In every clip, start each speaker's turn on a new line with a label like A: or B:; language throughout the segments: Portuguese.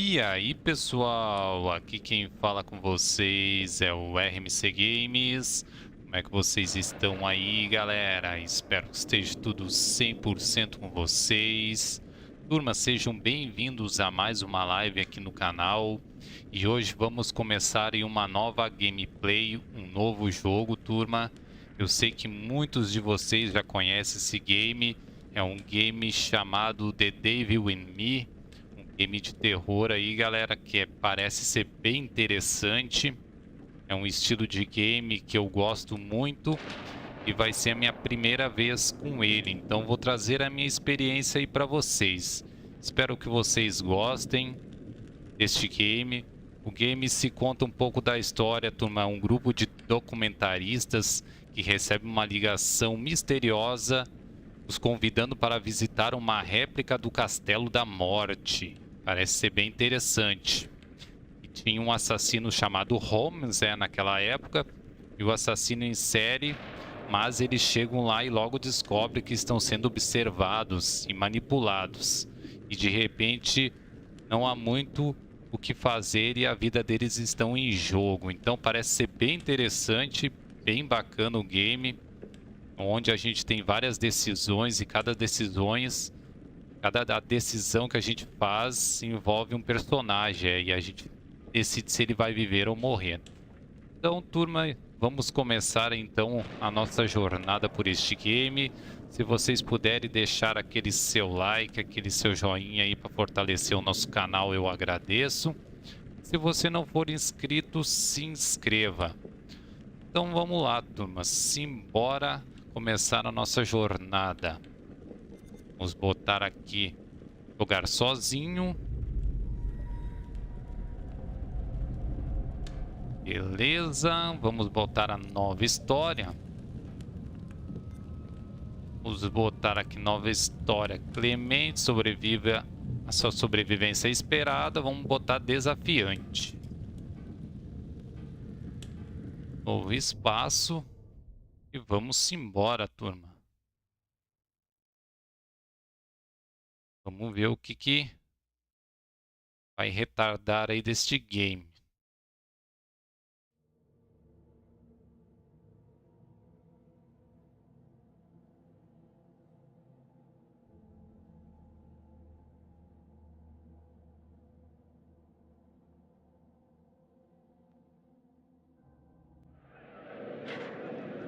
A: E aí, pessoal, aqui quem fala com vocês é o RMC Games. Como é que vocês estão aí, galera? Espero que esteja tudo 100% com vocês. Turma, sejam bem-vindos a mais uma live aqui no canal. E hoje vamos começar em uma nova gameplay, um novo jogo, turma. Eu sei que muitos de vocês já conhecem esse game. É um game chamado The Devil in Me. Game de terror aí, galera, que parece ser bem interessante. É um estilo de game que eu gosto muito e vai ser a minha primeira vez com ele. Então vou trazer a minha experiência aí para vocês. Espero que vocês gostem deste game. O game se conta um pouco da história, turma. Um grupo de documentaristas que recebe uma ligação misteriosa os convidando para visitar uma réplica do Castelo da Morte. Parece ser bem interessante. E tinha um assassino chamado Holmes, naquela época, e o assassino em série, mas eles chegam lá e logo descobrem que estão sendo observados e manipulados. E de repente não há muito o que fazer e a vida deles estão em jogo. Então parece ser bem interessante, bem bacana o game, onde a gente tem várias decisões e cada decisão que a gente faz envolve um personagem e a gente decide se ele vai viver ou morrer. Então, turma, vamos começar então a nossa jornada por este game. Se vocês puderem deixar aquele seu like, aquele seu joinha aí para fortalecer o nosso canal, eu agradeço. Se você não for inscrito, se inscreva. Então vamos lá, turma, simbora começar a nossa jornada. Vamos botar aqui jogar sozinho. Beleza, vamos botar a nova história. Vamos botar aqui nova história. Clemente sobrevive a sua sobrevivência esperada. Vamos botar desafiante. Novo espaço. E vamos embora, turma. Vamos ver o que vai retardar aí deste game.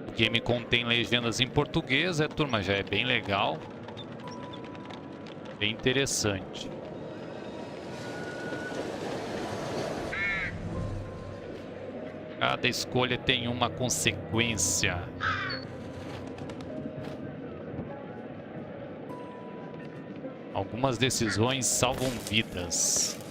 A: O game contém legendas em português, turma, já é bem legal. Bem interessante. Cada escolha tem uma consequência. Algumas decisões salvam vidas.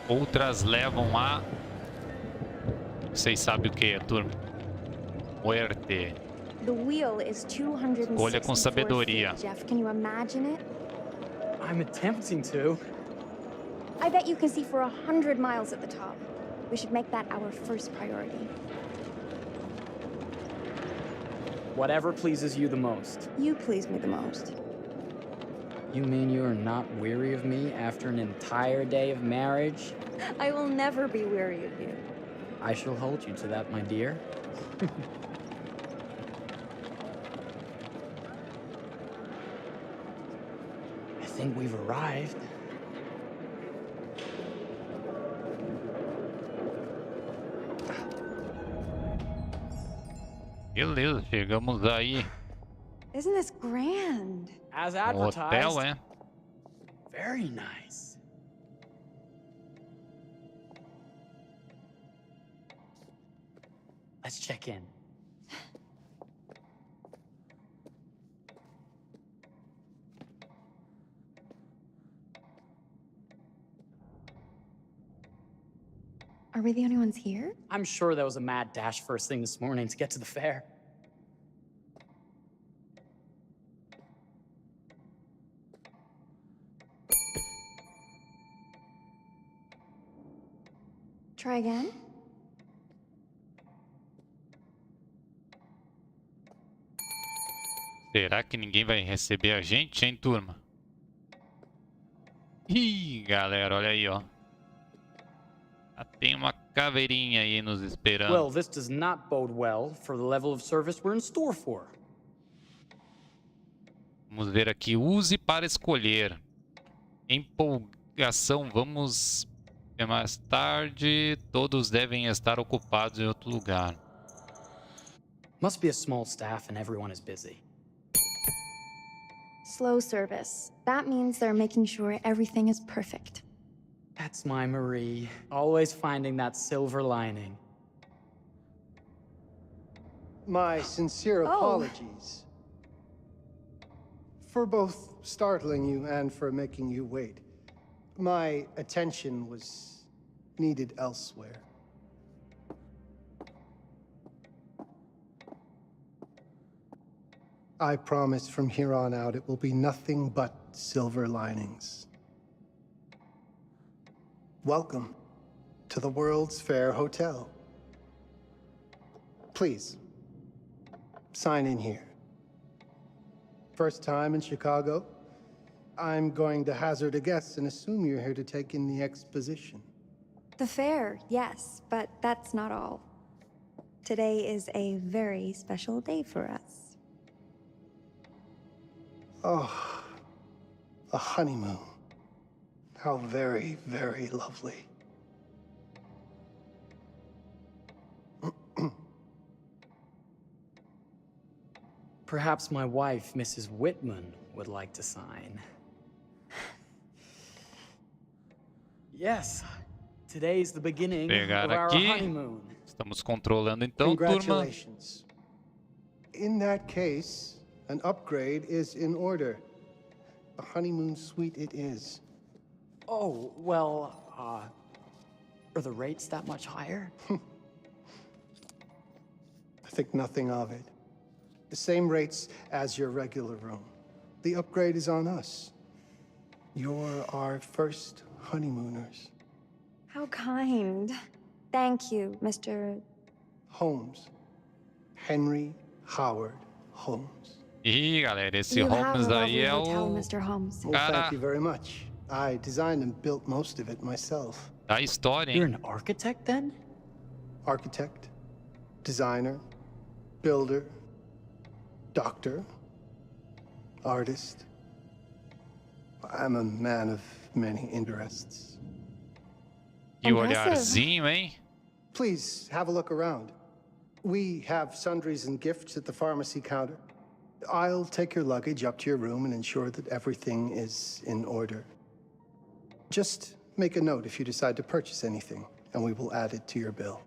A: Outras levam a... Vocês sabem o que é, turma? Muerte. Escolha com sabedoria.
B: Jeff, can you imagine it?
C: I'm attempting to.
B: I bet you can see for 100 miles at the top. We should make that our first priority.
C: Whatever pleases you the most.
B: You please me the most.
C: You mean you are not weary of me after an entire day of marriage?
B: I will never be weary of you.
C: I shall hold you to that, my dear. I think we've arrived.
A: Beleza, chegamos aí.
B: Isn't this grand?
C: As
A: No
C: advertised.
A: hotel,
C: Very nice. Let's check in.
B: Are we the only ones here?
C: I'm sure there was a mad dash first thing this morning to get to the fair.
B: Try again?
A: Será que ninguém vai receber a gente, hein, turma? Ih, galera, olha aí, ó. Já tem uma caveirinha aí nos esperando.
C: Well, this does not bode well for the level of service we're in store for.
A: Vamos ver aqui. Use para escolher. Empolgação, vamos ver mais tarde. Todos devem estar ocupados em outro lugar.
C: Must be a small staff and everyone is busy.
B: Slow service. That means they're making sure everything is perfect.
C: That's my Marie, always finding that silver lining.
D: My sincere apologies for both startling you and for making you wait. My attention was needed elsewhere. I promise from here on out it will be nothing but silver linings. Welcome to the World's Fair Hotel. Please, sign in here. First time in Chicago? I'm going to hazard a guess and assume you're here to take in the exposition.
B: The fair, yes, but that's not all. Today is a very special day for us.
D: Oh, a honeymoon. How very, very lovely.
C: Perhaps my wife, Mrs. Whitman, would like to sign. Yes, today's the beginning
A: Pegar
C: of our
A: aqui.
C: honeymoon.
A: Estamos controlando então, turma.
D: Congratulations. In that case, an upgrade is in order. A honeymoon suite it is.
C: Oh, well, are the rates that much higher?
D: I think nothing of it. The same rates as your regular room. The upgrade is on us. You're our first honeymooners.
B: How kind. Thank you, Mr.
D: Holmes. Henry Howard Holmes.
A: Ih, galera, esse
B: You have
A: Holmes
B: a
A: aí
B: lovely
A: é
B: hotel,
A: o
B: Mr. Holmes.
D: Well,
A: Cara.
D: thank you very much. I designed and built most of it myself.
A: da história,
C: You're
A: hein?
C: an architect then?
D: Architect, designer, builder, doctor, artist. I'm a man of many interests.
A: Que
B: Impressive.
A: olharzinho, hein?
D: Please have a look around. We have sundries and gifts at the pharmacy counter. I'll take your luggage up to your room and ensure that everything is in order. Just make a note if you decide to purchase anything, and we will add it to your bill.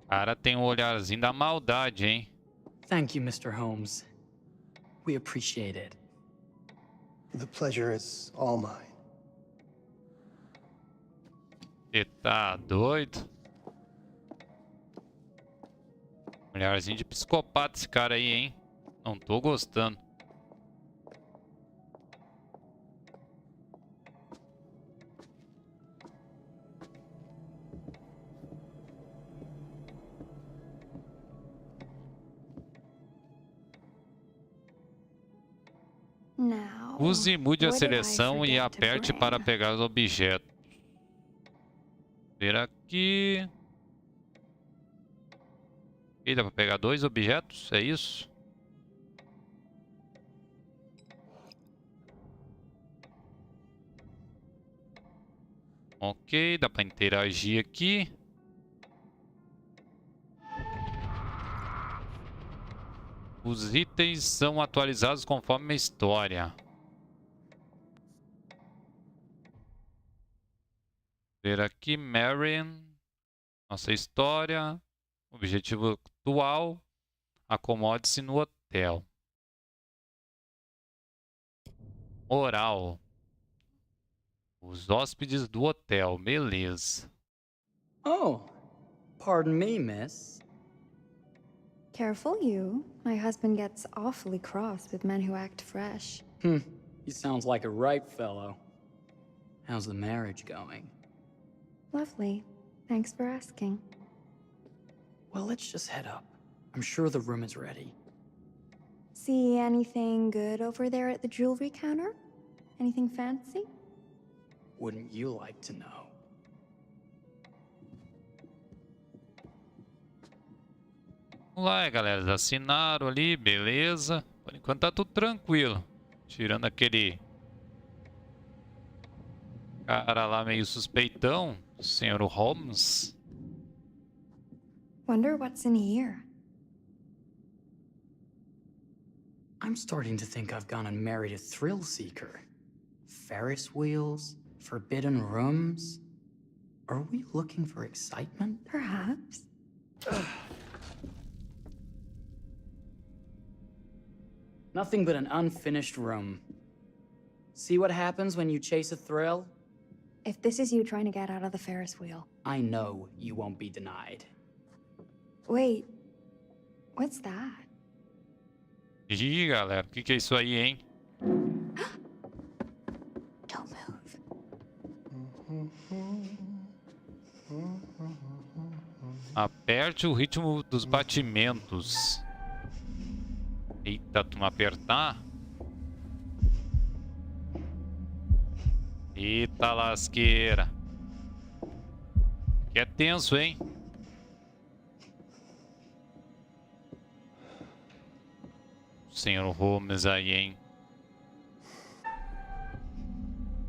A: Cara, tem um olharzinho da maldade, hein?
C: Thank you, Mr. Holmes. We appreciate it.
D: The pleasure is all mine.
A: Você tá doido? Olharzinho de psicopata esse cara aí, hein? Não tô gostando.
B: Now,
A: Use e mude a
B: what did I
A: seleção e
B: forget to
A: aperte
B: bring?
A: para pegar os objetos. Ver aqui. E dá pra pegar 2 objetos? É isso? Ok, dá pra interagir aqui. Os itens são atualizados conforme a história. Ver aqui, Marion. Nossa história. Objetivo atual. Acomode-se no hotel. Oral. Os hóspedes do hotel. Beleza.
C: Oh, pardon me, miss.
B: Careful you. My husband gets awfully cross with men who act fresh.
C: He sounds like a ripe fellow. How's the marriage going?
B: Lovely. Thanks for asking.
C: Well, let's just head up. I'm sure the room is ready.
B: See anything good over there at the jewelry counter? Anything fancy?
C: Wouldn't you like to know?
A: Vamos lá, galera. Eles assinaram ali, beleza. Por enquanto tá tudo tranquilo. Tirando aquele cara lá meio suspeitão, o Sr. Holmes.
B: Wonder what's in here.
C: I'm starting to think I've gone and married a thrill seeker. Ferris wheels, forbidden rooms. Are we looking for excitement?
B: Perhaps.
C: Nothing but an unfinished room. See what happens when you chase a thrill?
B: If this is you trying to get out of the Ferris wheel.
C: I know you won't be denied.
B: Wait, what's that?
A: Ih, galera, o que é isso aí, hein?
B: Don't move.
A: Aperte o ritmo dos batimentos. Eita, tu não apertar? Eita lasqueira. Que é tenso, hein? Senhor Holmes aí, hein?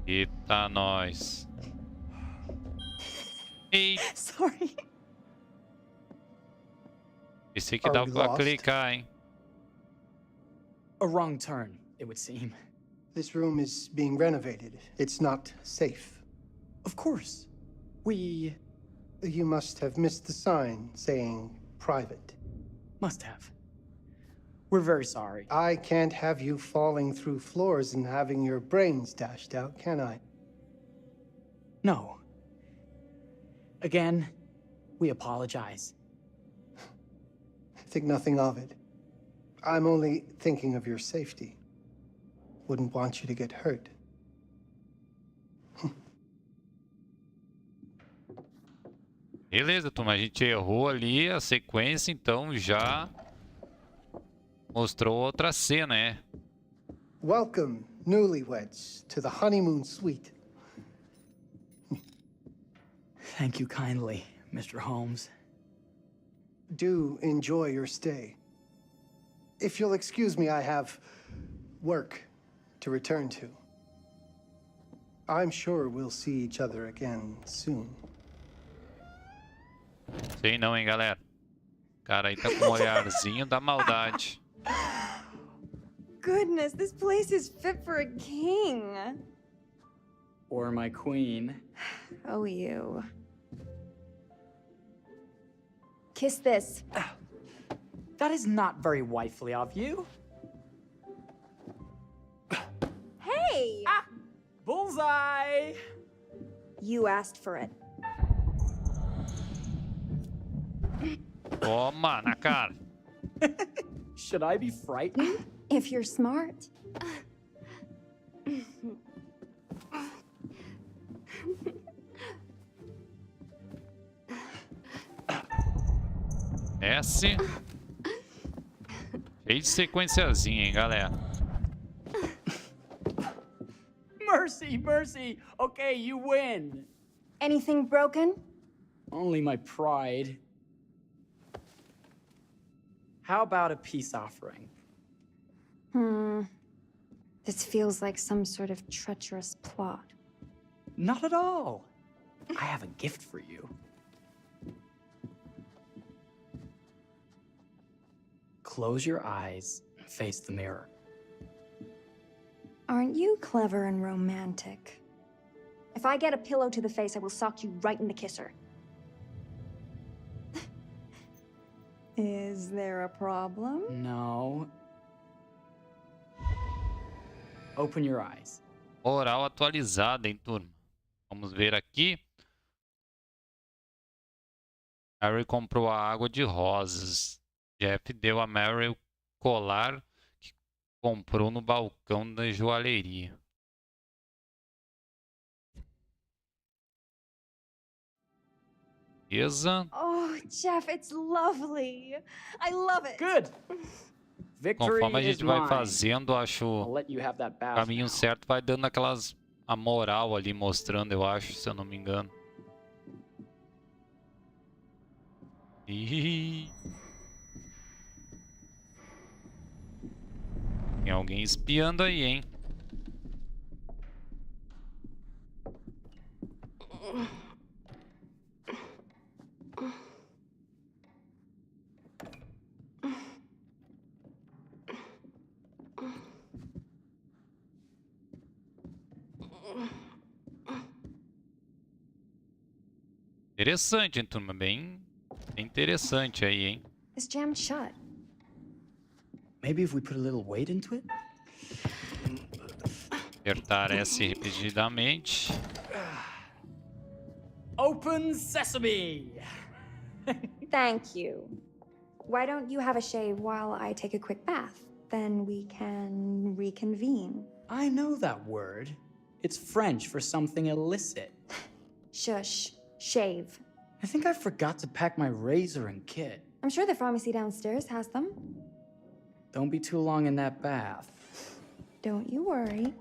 A: Eita, nós. Ei,
B: Sorry.
A: esse aqui
D: Are
A: dá
D: we
A: pra
D: lost?
A: clicar, hein?
C: A wrong turn, it would seem.
D: This room is being renovated. It's not safe.
C: Of course. We
D: You must have missed the sign saying private.
C: must have. We're very sorry.
D: I can't have you falling through floors and having your brains dashed out, can I?
C: No. Again, we apologize.
D: Think nothing of it. I'm only thinking of your safety. Wouldn't want you to get hurt.
A: Beleza, turma. A gente errou ali a sequência, então já mostrou outra cena, né?
D: Welcome, newlyweds, to the honeymoon suite.
C: Thank you kindly, Mr. Holmes.
D: Do enjoy your stay. If you'll excuse me, I have work to return to. I'm sure we'll see each other again soon.
A: Sei não, hein, galera. O cara aí tá com um olharzinho da maldade.
B: Goodness, this place is fit for a king.
C: Or my queen.
B: Oh, you. Kiss this.
C: That is not very wifely of you.
B: Hey!
C: Bullseye!
B: You asked for it.
A: Toma, na cara.
C: Should I be frightened?
B: If you're smart.
A: S. Cheio de sequenciazinha, hein, galera.
C: Mercy, mercy! Okay, you win!
B: Anything broken?
C: Only my pride. How about a peace offering?
B: This feels like some sort of treacherous plot.
C: Not at all. I have a gift for you. Close your eyes and face the mirror.
B: Aren't you clever and romantic? If I get a pillow to the face, I will sock you right in the kisser. Is there a problem?
C: No. Open your eyes.
A: Oral atualizada, hein, turma. Vamos ver aqui. Harry comprou a água de rosas. Jeff deu a Mary o colar que comprou no balcão da joalheria. Beleza.
B: Oh, Jeff, it's lovely. I love it.
C: Good.
A: conforme a
C: Victory is
A: gente vai
C: mine.
A: fazendo,
C: I'll
A: acho
C: let you have that
A: o
C: bath
A: caminho
C: now.
A: certo vai dando aquelas a moral ali mostrando, eu acho, se eu não me engano. Ih. Tem alguém espiando aí, hein? Interessante, hein, turma? Bem interessante aí, hein?
B: It's jammed shut.
C: Maybe if we put a little weight into it?
A: Apertar S repetidamente.
C: Open sesame!
B: Thank you. Why don't you have a shave while I take a quick bath? Then we can reconvene.
C: I know that word. It's French for something illicit.
B: Shush. Shave.
C: I think I forgot to pack my razor and kit.
B: I'm sure the pharmacy downstairs has them.
C: Don't be too long in that bath.
B: Don't you worry.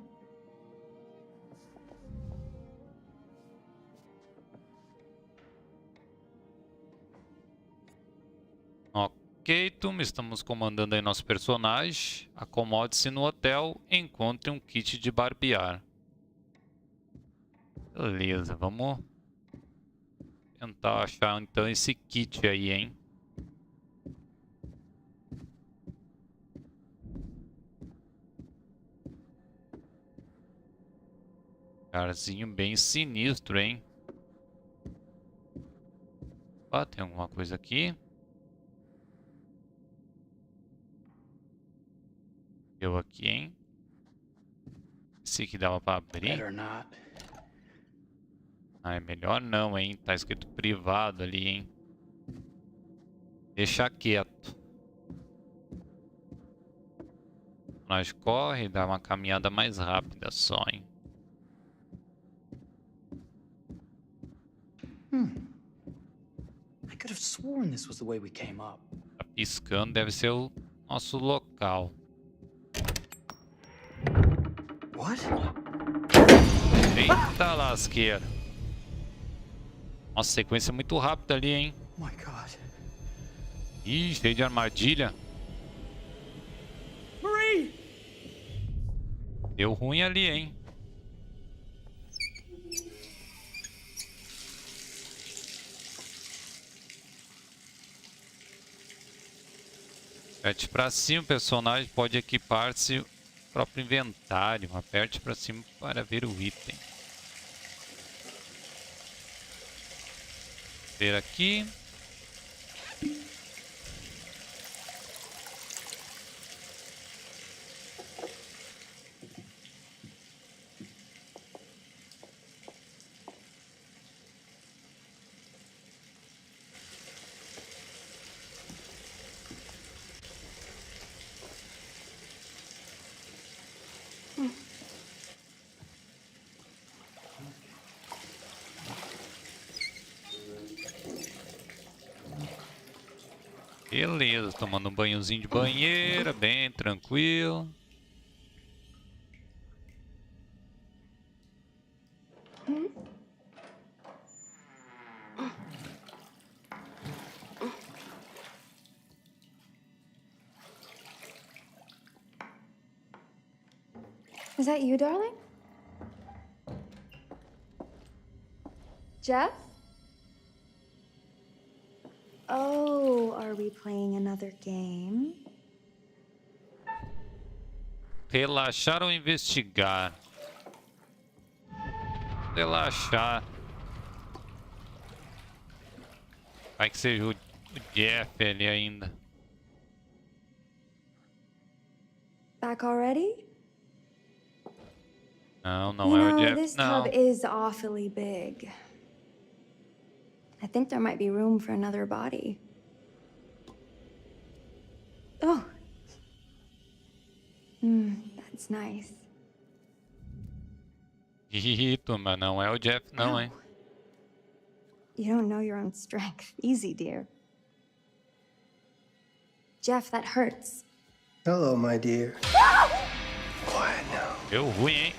A: Ok, turma, estamos comandando aí nosso personagem. Acomode-se no hotel, encontre um kit de barbear. Beleza, vamos tentar achar então esse kit aí, hein? Lugarzinho bem sinistro, hein? Opa, tem alguma coisa aqui? Eu aqui, hein? Esse aqui dava pra abrir?
C: Better not.
A: Ah, é melhor não, hein? Tá escrito privado ali, hein? Deixa quieto. Nós corre e dá uma caminhada mais rápida só, hein?
C: I could have sworn this was the way we came up.
A: Tá piscando, deve ser o nosso local.
C: What?
A: Eita lasqueira. Nossa, sequência muito rápida ali, hein?
C: Oh my god.
A: Ih, cheio de armadilha.
C: Marie!
A: Deu ruim ali, hein? Aperte pra cima, o personagem pode equipar-se o próprio inventário. Aperte pra cima para ver o item. Ver aqui. Beleza, tomando um banhozinho de banheira, bem tranquilo.
B: Is that you, darling? Jeff? Oh, are we playing another game?
A: Relaxar ou investigar? Relaxar. Vai que seja o Jeff ali ainda.
B: Back already?
A: Não, não é o Jeff,
B: this
A: não.
B: tub is awfully big. I think there might be room for another body. Oh. That's nice.
A: Ih, turma, não é o Jeff, não, hein?
B: You don't know your own strength. Easy, dear. Jeff, that hurts.
D: Hello, my dear. Quiet now.
A: Deu ruim, hein?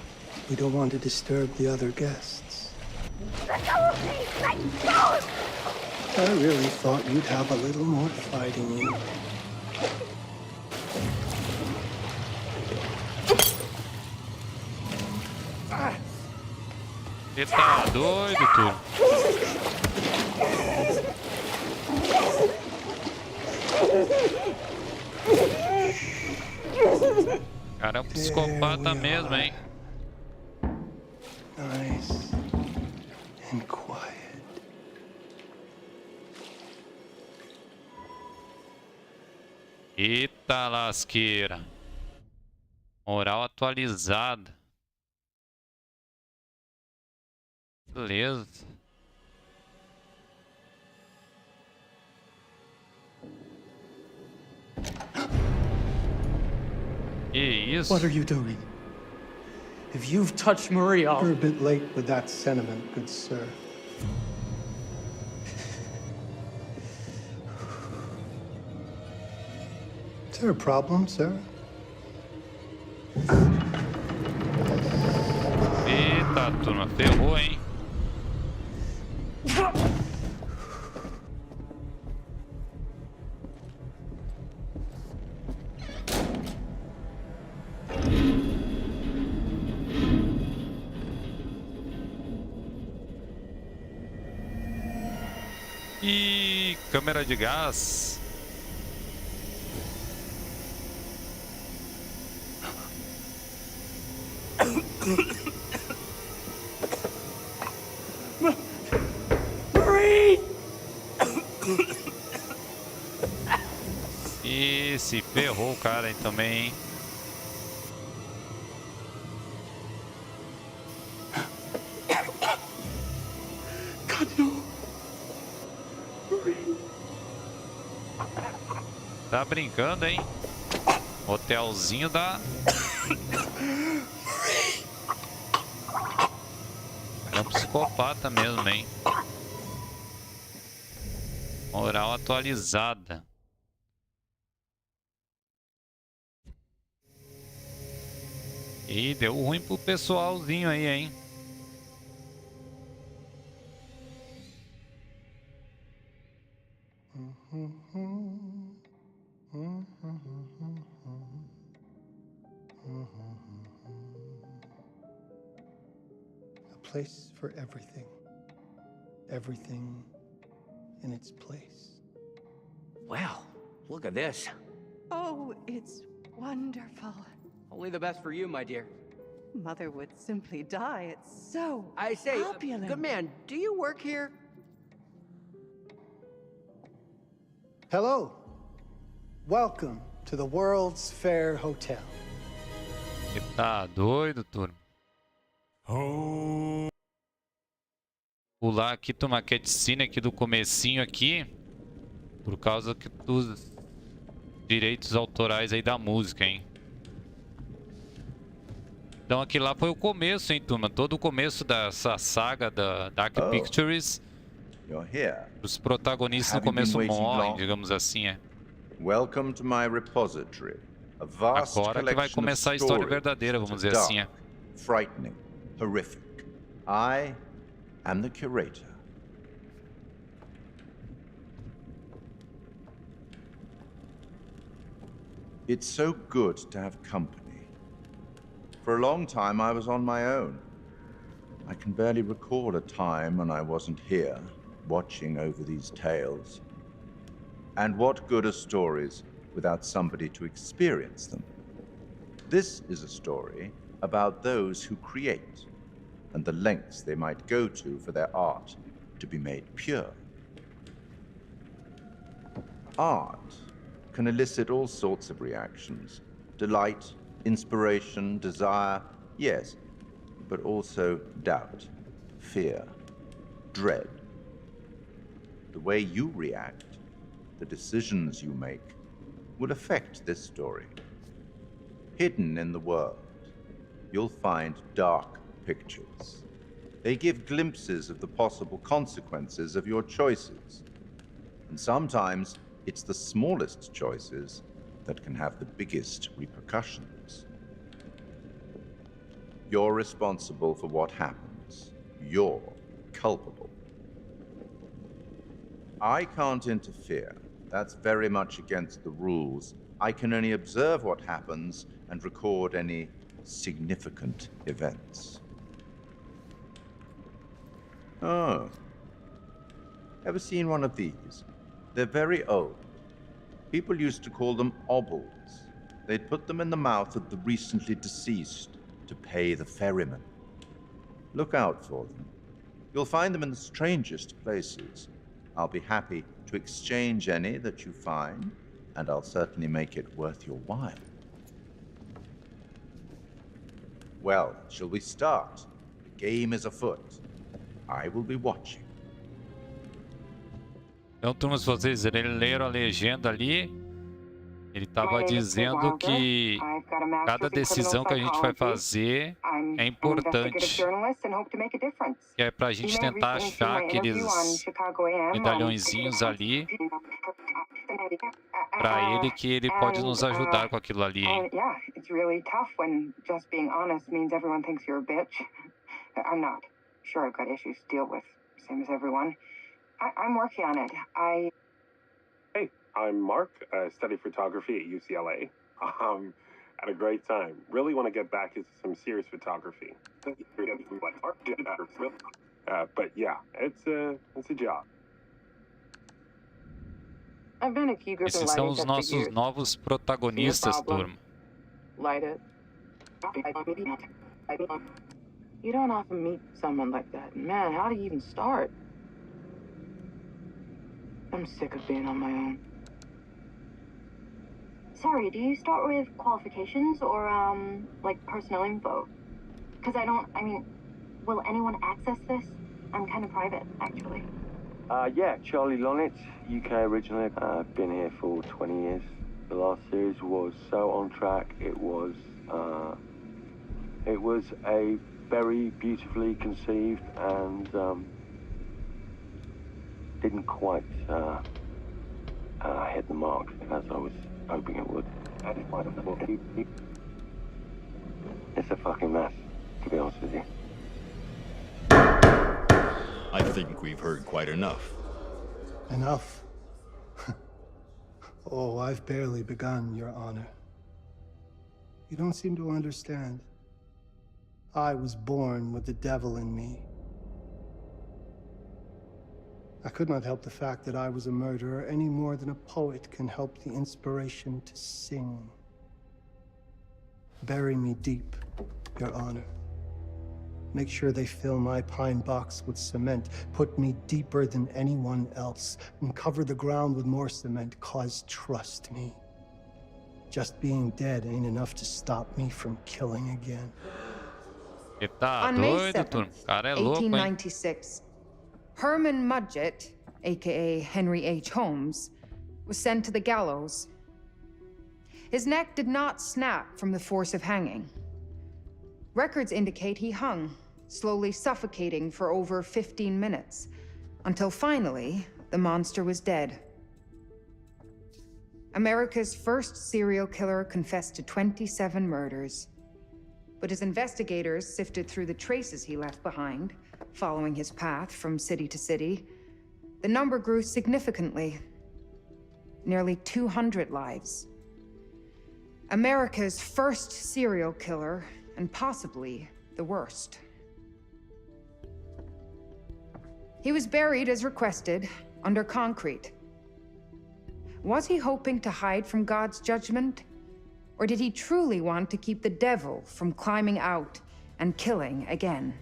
D: We don't want to disturb the other guests.
E: Let go of me! Let go!
D: I really thought you'd have a little more fight in you.
A: Você tá doido, Túlio? Cara, é um psicopata mesmo, hein?
D: Nice and quiet.
A: Eita lasqueira. Moral atualizada. Beleza. Que isso?
C: What are you doing? If you've touched Marie, I'll...
D: You're a bit late with that sentiment, good sir. Is there a problem, sir?
A: Eita, turma, ferrou, hein? E câmera de gás.
C: Marie!
A: E se ferrou o cara aí também, hein?
C: God, no. Marie.
A: Tá brincando, hein? Hotelzinho da... É um psicopata mesmo, hein? Moral atualizada. E deu ruim pro pessoalzinho aí, hein?
D: A place for everything. Everything in its place.
F: Well, look at this.
G: Oh, it's wonderful.
F: Only the best for you, my dear.
G: Mother would simply die. It's so
F: I say,
G: opulent.
F: good man, do you work here?
D: Hello. Welcome to the World's Fair Hotel.
A: Você tá doido, turma? Pular aqui, tomar cutscene aqui do comecinho aqui. Por causa dos direitos autorais aí da música, hein? Então aqui lá foi o começo, hein, turma? Todo o começo dessa saga da Dark Pictures.
H: You're here.
A: Os protagonistas no
H: Have you been
A: começo
H: waiting
A: morrem,
H: long?
A: digamos assim, é.
H: Welcome to my repository. A vast
A: Agora que vai
H: collection
A: começar a
H: of
A: história
H: stories
A: verdadeira,
H: that
A: vamos
H: are
A: dizer assim, é.
H: dark, frightening, horrific. I am the curator. It's so good to have company. For a long time, I was on my own. I can barely recall a time when I wasn't here, watching over these tales. And what good are stories without somebody to experience them? This is a story about those who create, and the lengths they might go to for their art to be made pure. Art can elicit all sorts of reactions. Delight, inspiration, desire, yes, but also doubt, fear, dread. The way you react, the decisions you make, will affect this story. Hidden in the world, you'll find dark pictures. They give glimpses of the possible consequences of your choices. And sometimes it's the smallest choices that can have the biggest repercussions. You're responsible for what happens. You're culpable. I can't interfere. That's very much against the rules. I can only observe what happens and record any significant events. Oh. Ever seen one of these? They're very old. People used to call them obbles. They'd put them in the mouth of the recently deceased to pay the ferryman. Look out for them. You'll find them in the strangest places. I'll be happy to exchange any that you find, and I'll certainly make it worth your while. Well, shall we start? The game is afoot. I will be watching.
A: Então, turma, se vocês leram a legenda ali, ele estava dizendo que cada decisão que a gente vai fazer é importante. Que é pra gente tentar achar aqueles medalhõezinhos ali pra ele, que ele pode nos ajudar com aquilo ali, hein?
I: Yeah, it's really tough when just being honest means everyone thinks you're a bitch. I'm not. Sure, I've got issues to deal with, same as everyone. I'm working on it.
J: Hey, I'm Mark. I study photography at UCLA. Had a great time. Really want to get back into some serious photography. But yeah, it's a job.
I: I've been a key group in
A: Esses são
I: lighting
A: os
I: tech for
A: nossos
I: years.
A: novos protagonistas, turma.
I: Light it. You don't often meet someone like that. Man, how do you even start? I'm sick of being on my own.
E: Sorry, do you start with qualifications or, like personnel info? Because I mean, will anyone access this? I'm kind of private, actually.
K: Yeah, Charlie Lonitz, UK originally. I've been here for 20 years. The last series was so on track. It was a very beautifully conceived and didn't quite hit the mark as I was hoping it would. It's a fucking mess, to be honest with you.
L: I think we've heard quite enough.
D: Enough? Oh, I've barely begun, Your Honor. You don't seem to understand. I was born with the devil in me. I could not help the fact that I was a murderer any more than a poet can help the inspiration to sing. Bury me deep, Your Honor. Make sure they fill my pine box with cement. Put me deeper than anyone else. And cover the ground with more cement, 'cause trust me, just being dead ain't enough to stop me from killing again.
A: Ele tá
G: On May
A: doido, turma.
G: 7th,
A: O cara é louco, hein?
G: 1896, Herman Mudgett, aka Henry H. Holmes, was sent to the gallows. His neck did not snap from the force of hanging. Records indicate he hung, slowly suffocating for over 15 minutes, until finally, the monster was dead. America's first serial killer confessed to 27 murders. But as investigators sifted through the traces he left behind, following his path from city to city, the number grew significantly. Nearly 200 lives. America's first serial killer, and possibly the worst. He was buried as requested, under concrete. Was he hoping to hide from God's judgment? Or did he truly want to keep the devil from climbing out and killing again?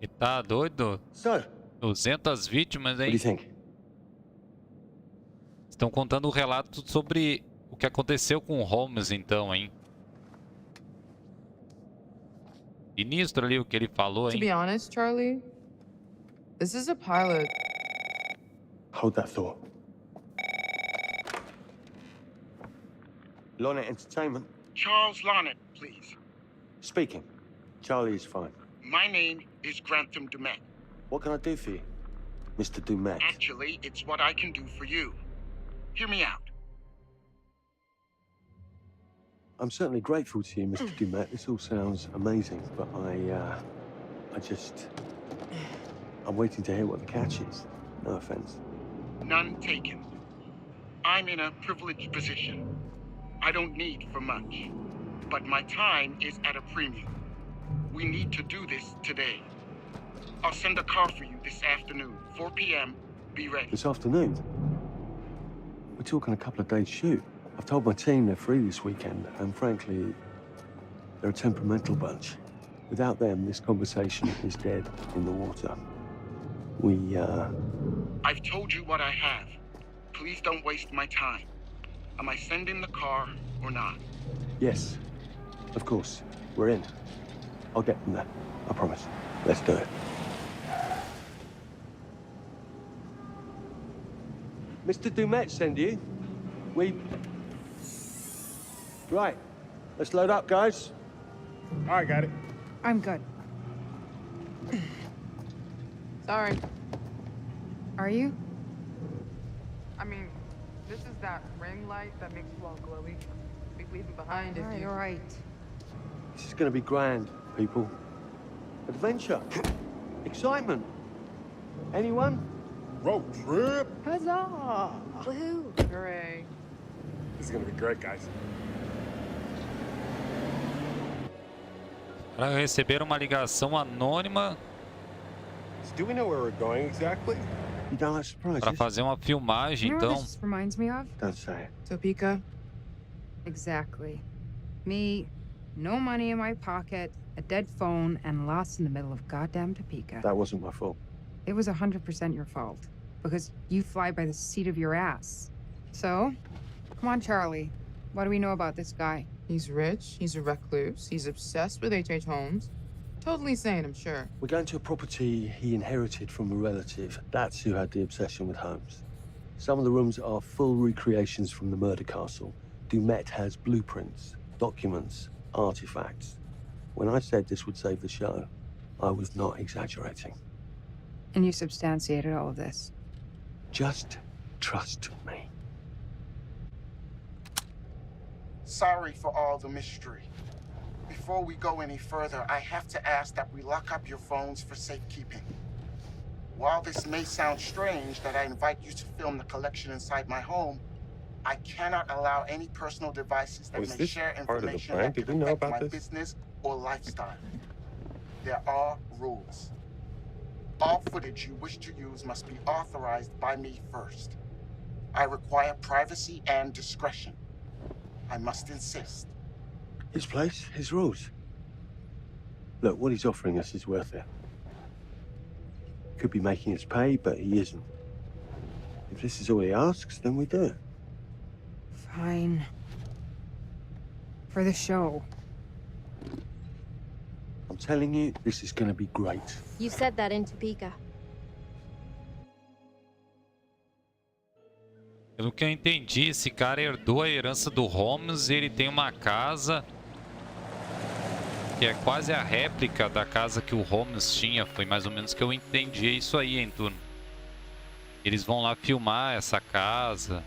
A: Ele tá doido?
K: So,
A: 200 vítimas,
K: what do
A: hein?
K: you think?
A: Estão contando o relato sobre o que aconteceu com o Holmes, então, hein? Sinistro ali o que ele falou,
I: To
A: hein?
I: be honest, Charlie, this is a pilot.
K: Hold that thought. Lonnet Entertainment.
M: Charles Lonnet, please.
K: Speaking. Charlie is fine.
M: My name is Grantham Dumet.
K: What can I do for you?
N: Mr. Dumet?
M: Actually, it's what I can do for you. Hear me out.
N: I'm certainly grateful to you, Mr. Dumet. This all sounds amazing, but I'm waiting to hear what the catch is. No offense.
M: None taken. I'm in a privileged position. I don't need for much, but my time is at a premium. We need to do this today. I'll send a car for you this afternoon, 4 p.m. Be ready.
N: This afternoon? We're talking a couple of days shoot. I've told my team they're free this weekend, and frankly, they're a temperamental bunch. Without them, this conversation is dead in the water.
M: I've told you what I have. Please don't waste my time. Am I sending the car or not?
N: Yes, of course. We're in. I'll get them there. I promise. Let's do it. Mr. Dumet send you? Right. Let's load up, guys.
M: All right, got it.
G: I'm good.
O: Sorry.
G: Are you?
O: I mean, this is that ring light that makes you all glowy. We leave it behind if you...
G: All right.
N: This is gonna be grand, people. Adventure. Excitement. Anyone?
J: Road trip.
O: Huzzah!
B: Woohoo!
O: Hooray.
J: This is gonna be great, guys.
A: Receberam uma ligação anônima
J: Do we know where we're going exactly?
N: You don't like surprises?
A: para fazer uma filmagem,
G: You know what
A: então.
G: this reminds me of?
N: Don't say it.
O: Topeka?
G: Exactly. Me, no money in my pocket, a dead phone, and lost in the middle of goddamn Topeka.
N: That wasn't my fault.
G: It was 100% your fault. Because you fly by the seat of your ass. So, come on, Charlie. What do we know about this guy?
O: He's rich, he's a recluse, he's obsessed with H.H. Holmes. Totally sane, I'm sure.
N: We're going to a property he inherited from a relative. That's who had the obsession with Holmes. Some of the rooms are full recreations from the murder castle. Dumet has blueprints, documents, artifacts. When I said this would save the show, I was not exaggerating.
G: And you substantiated all of this.
N: Just trust me.
M: Sorry for all the mystery. Before we go any further, I have to ask that we lock up your phones for safekeeping. While this may sound strange that I invite you to film the collection inside my home, I cannot allow any personal devices that may share information that could affect my business or lifestyle. There are rules. All footage you wish to use must be authorized by me first. I require privacy and discretion. I must insist.
N: His place, his rules. Look, what he's offering us is worth it. Could be making us pay, but he isn't. If this is all he asks, then we do it.
G: Fine. For the show.
N: I'm telling you, this is gonna be great.
P: You said that in Topeka.
A: Pelo que eu entendi, esse cara herdou a herança do Holmes e ele tem uma casa que é quase a réplica da casa que o Holmes tinha. Foi mais ou menos que eu entendi isso aí, hein, turno. Eles vão lá filmar essa casa,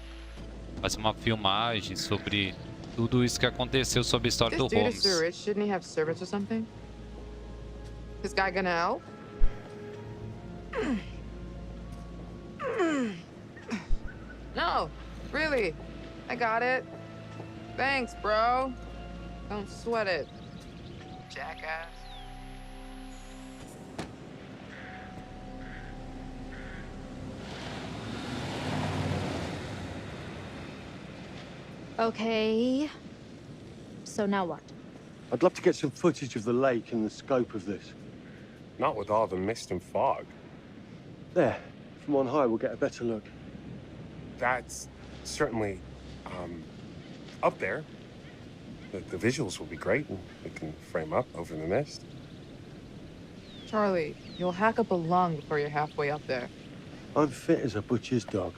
A: fazer uma filmagem sobre tudo isso que aconteceu sobre a história do Holmes.
O: This dude is so rich, shouldn't he have servants or something? This guy gonna help? No, really. I got it. Thanks, bro. Don't sweat it. Jackass.
P: Okay. So now what?
N: I'd love to get some footage of the lake and the scope of this.
J: Not with all the mist and fog.
N: There, from on high, we'll get a better look.
J: That's certainly, up there. The visuals will be great, and we can frame up over the mist.
O: Charlie, you'll hack up a lung before you're halfway up there.
N: I'm fit as a butcher's dog.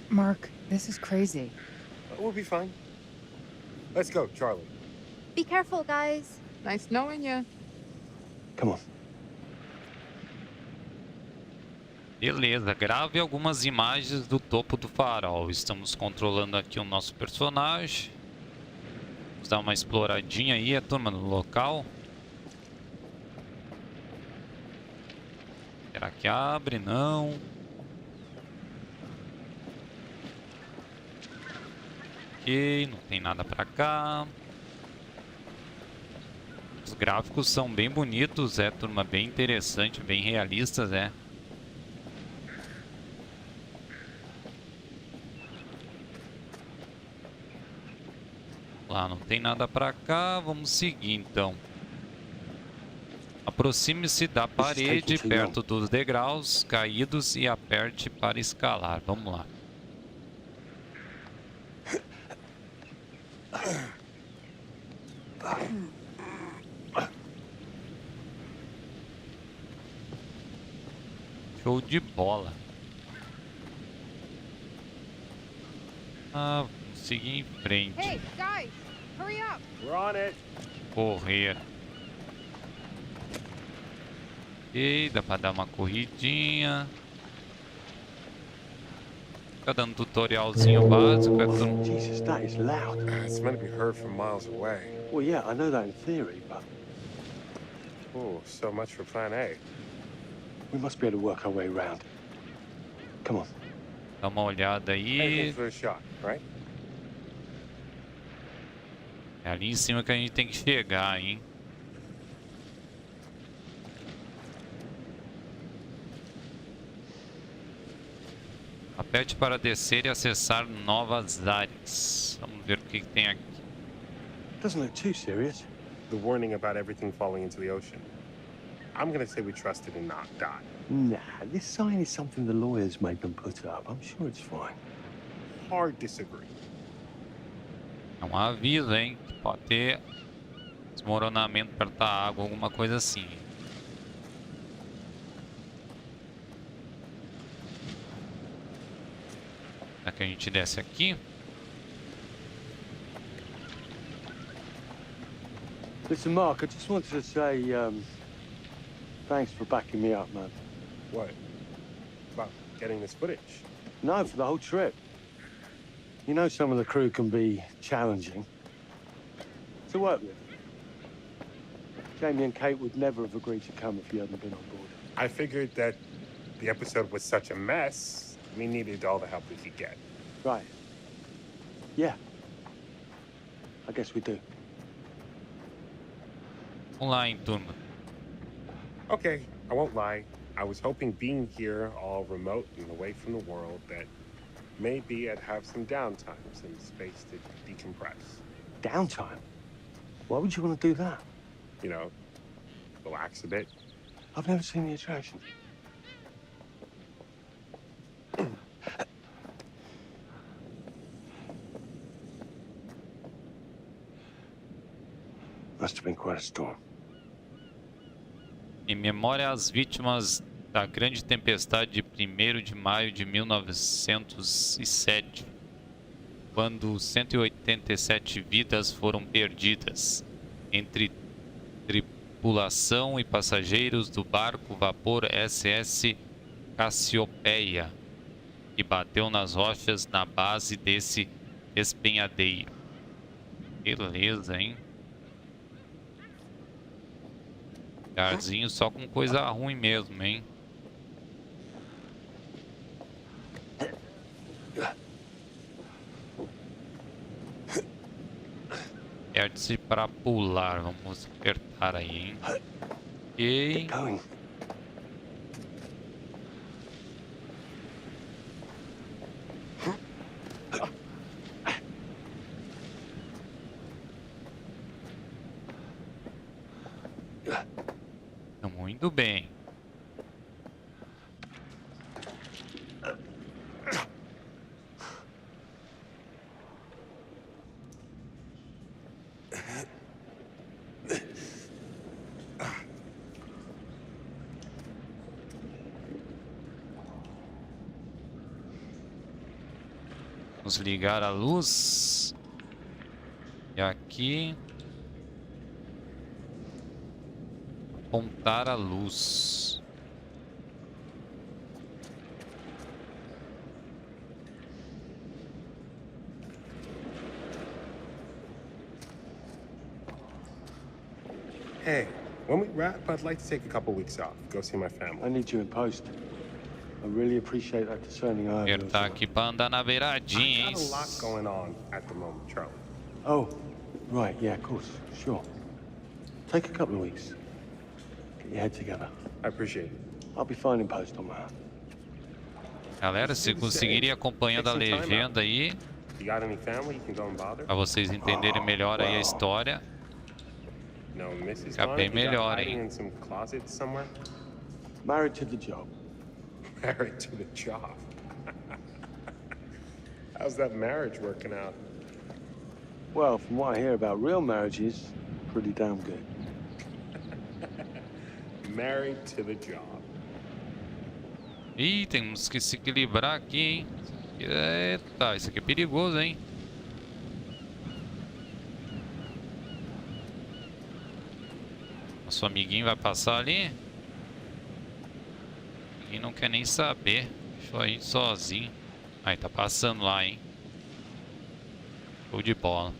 G: Mark, this is crazy.
J: We'll be fine. Let's go, Charlie.
P: Be careful, guys.
O: Nice knowing you.
N: Come on.
A: Beleza, grave algumas imagens do topo do farol. Estamos controlando aqui o nosso personagem. Vamos dar uma exploradinha aí, a turma, no local. Será que abre? Não. Ok, não tem nada pra cá. Os gráficos são bem bonitos, turma, bem interessante, bem realistas, Lá, não tem nada pra cá, vamos seguir então. Aproxime-se da parede perto dos degraus caídos e aperte para escalar. Vamos lá. Show de bola. Vamos seguir em frente.
O: Hey, guys, hurry up.
J: We're on it.
A: Correr. Ok, dá pra dar uma corridinha. Fica dando tutorialzinho básico.
N: Jesus, that is loud.
J: It's meant to be heard from miles away.
N: Well, yeah, I know that in theory, but...
J: Oh, so much for plan A.
N: We must be able to work our way around. Come on.
A: Dá uma olhada aí.
J: Anything for a shot, right?
A: É ali em cima que a gente tem que chegar, hein? Aperte para descer e acessar novas áreas. Vamos ver o que tem aqui.
N: Doesn't look too serious.
J: The warning about everything falling into the ocean. I'm gonna say we trust it and not die.
N: Nah, this sign is something the lawyers made them put up. I'm sure it's fine.
J: Hard disagree.
A: É um aviso, hein? Que pode ter desmoronamento perto da água, alguma coisa assim. Será que a gente desce aqui?
N: Listen, Mark, I just wanted to say, thanks for backing me up, man.
J: What? About getting this footage?
N: No, for the whole trip. You know some of the crew can be challenging to work with. Jamie and Kate would never have agreed to come if you hadn't been on board.
J: I figured that the episode was such a mess, we needed all the help we could get.
N: Right. Yeah. I guess we do.
A: Vamos lá, hein, turma.
J: Okay, I won't lie. I was hoping being here, all remote and away from the world, that maybe I'd have some downtime, some space to decompress.
N: Downtime? Why would you want to do that?
J: You know, relax a bit.
N: I've never seen the attraction. Must have been quite a storm.
A: Em memória às vítimas da grande tempestade de 1º de maio de 1907, quando 187 vidas foram perdidas, entre tripulação e passageiros do barco vapor SS Cassiopeia, que bateu nas rochas na base desse despenhadeiro. Beleza, hein? Lugarzinho só com coisa ruim mesmo, hein? Aperte-se para pular. Vamos apertar aí, hein? Ok. Muito bem. Vamos ligar a luz. E aqui apontar a luz.
J: Hey, when we wrap, I'd like to take a couple weeks off. Go see my family.
N: I need you in post. I really appreciate that discerning eye.
A: Ele tá aqui pra andar na beiradinha, hein?
J: Got a lot going on at the moment, Charlie.
N: Oh, right, yeah, of course, sure. Take a couple of weeks. Get your head together.
J: I appreciate it.
N: I'll be fine in post on that.
A: Galera, se conseguirem acompanhando a legenda aí,
J: You got any family you can go and bother?
A: pra vocês entenderem melhor aí a história,
J: No, Mrs.
A: fica bem
J: Bonnet, you got
A: melhor,
J: hiding
A: hein?
J: in some closet somewhere?
N: Married to the job.
J: Married to the job. How's that marriage working out?
N: Well, from what I hear about real marriages, pretty damn good.
J: Married to the job.
A: Ih, temos que se equilibrar aqui, hein? Eita, isso aqui é perigoso, hein? Nosso amiguinho vai passar ali. E não quer nem saber. Deixou a gente sozinho. Aí, tá passando lá, hein? Show de bola.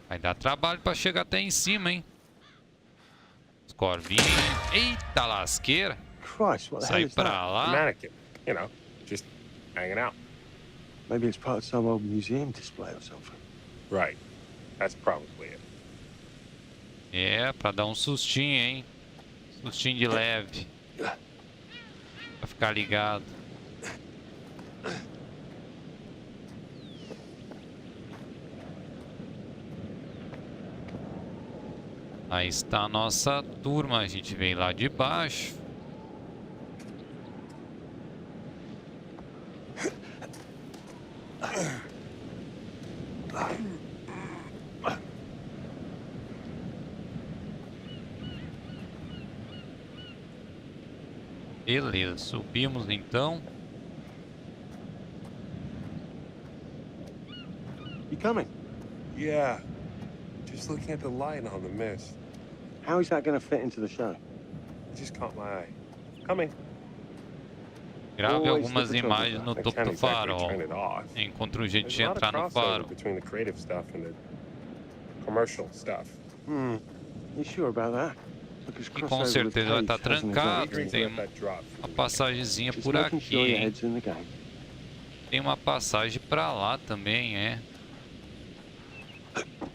A: Vai dar trabalho pra chegar até em cima, hein? Os corvinhos. Eita lasqueira.
N: Christ, what the hell
A: Sai
N: is
A: pra
N: that?
A: lá.
J: Mannequin, you know, just hanging out.
N: Maybe it's part of some old museum display or something.
J: Right. That's probably it.
A: É, pra dar um sustinho, hein? Sustinho de leve. Pra ficar ligado. Aí está a nossa turma. A gente veio lá de baixo. Beleza, subimos então.
N: You coming?
J: Yeah. Just looking at the light on the mist.
N: How is that going to fit into the show?
J: It just caught my eye. Coming.
A: Grave
N: Always
A: algumas
N: look at
A: imagens no
J: I
A: topo
J: can't
A: do
J: exactly
A: farol.
J: turn it off.
A: Encontre um jeito de
J: There's a lot
A: entrar no
J: of crossover
A: farol.
J: between the creative stuff and the commercial stuff.
N: You sure about that? Because
A: E com
N: crossover with
A: certeza vai estar
N: Cage hasn't
A: trancado.
N: exactly-
A: Tem uma passagemzinha
N: Just
A: por
N: making sure
A: aqui,
N: your
A: hein?
N: head's in the game.
A: Tem uma passagem pra lá também, é.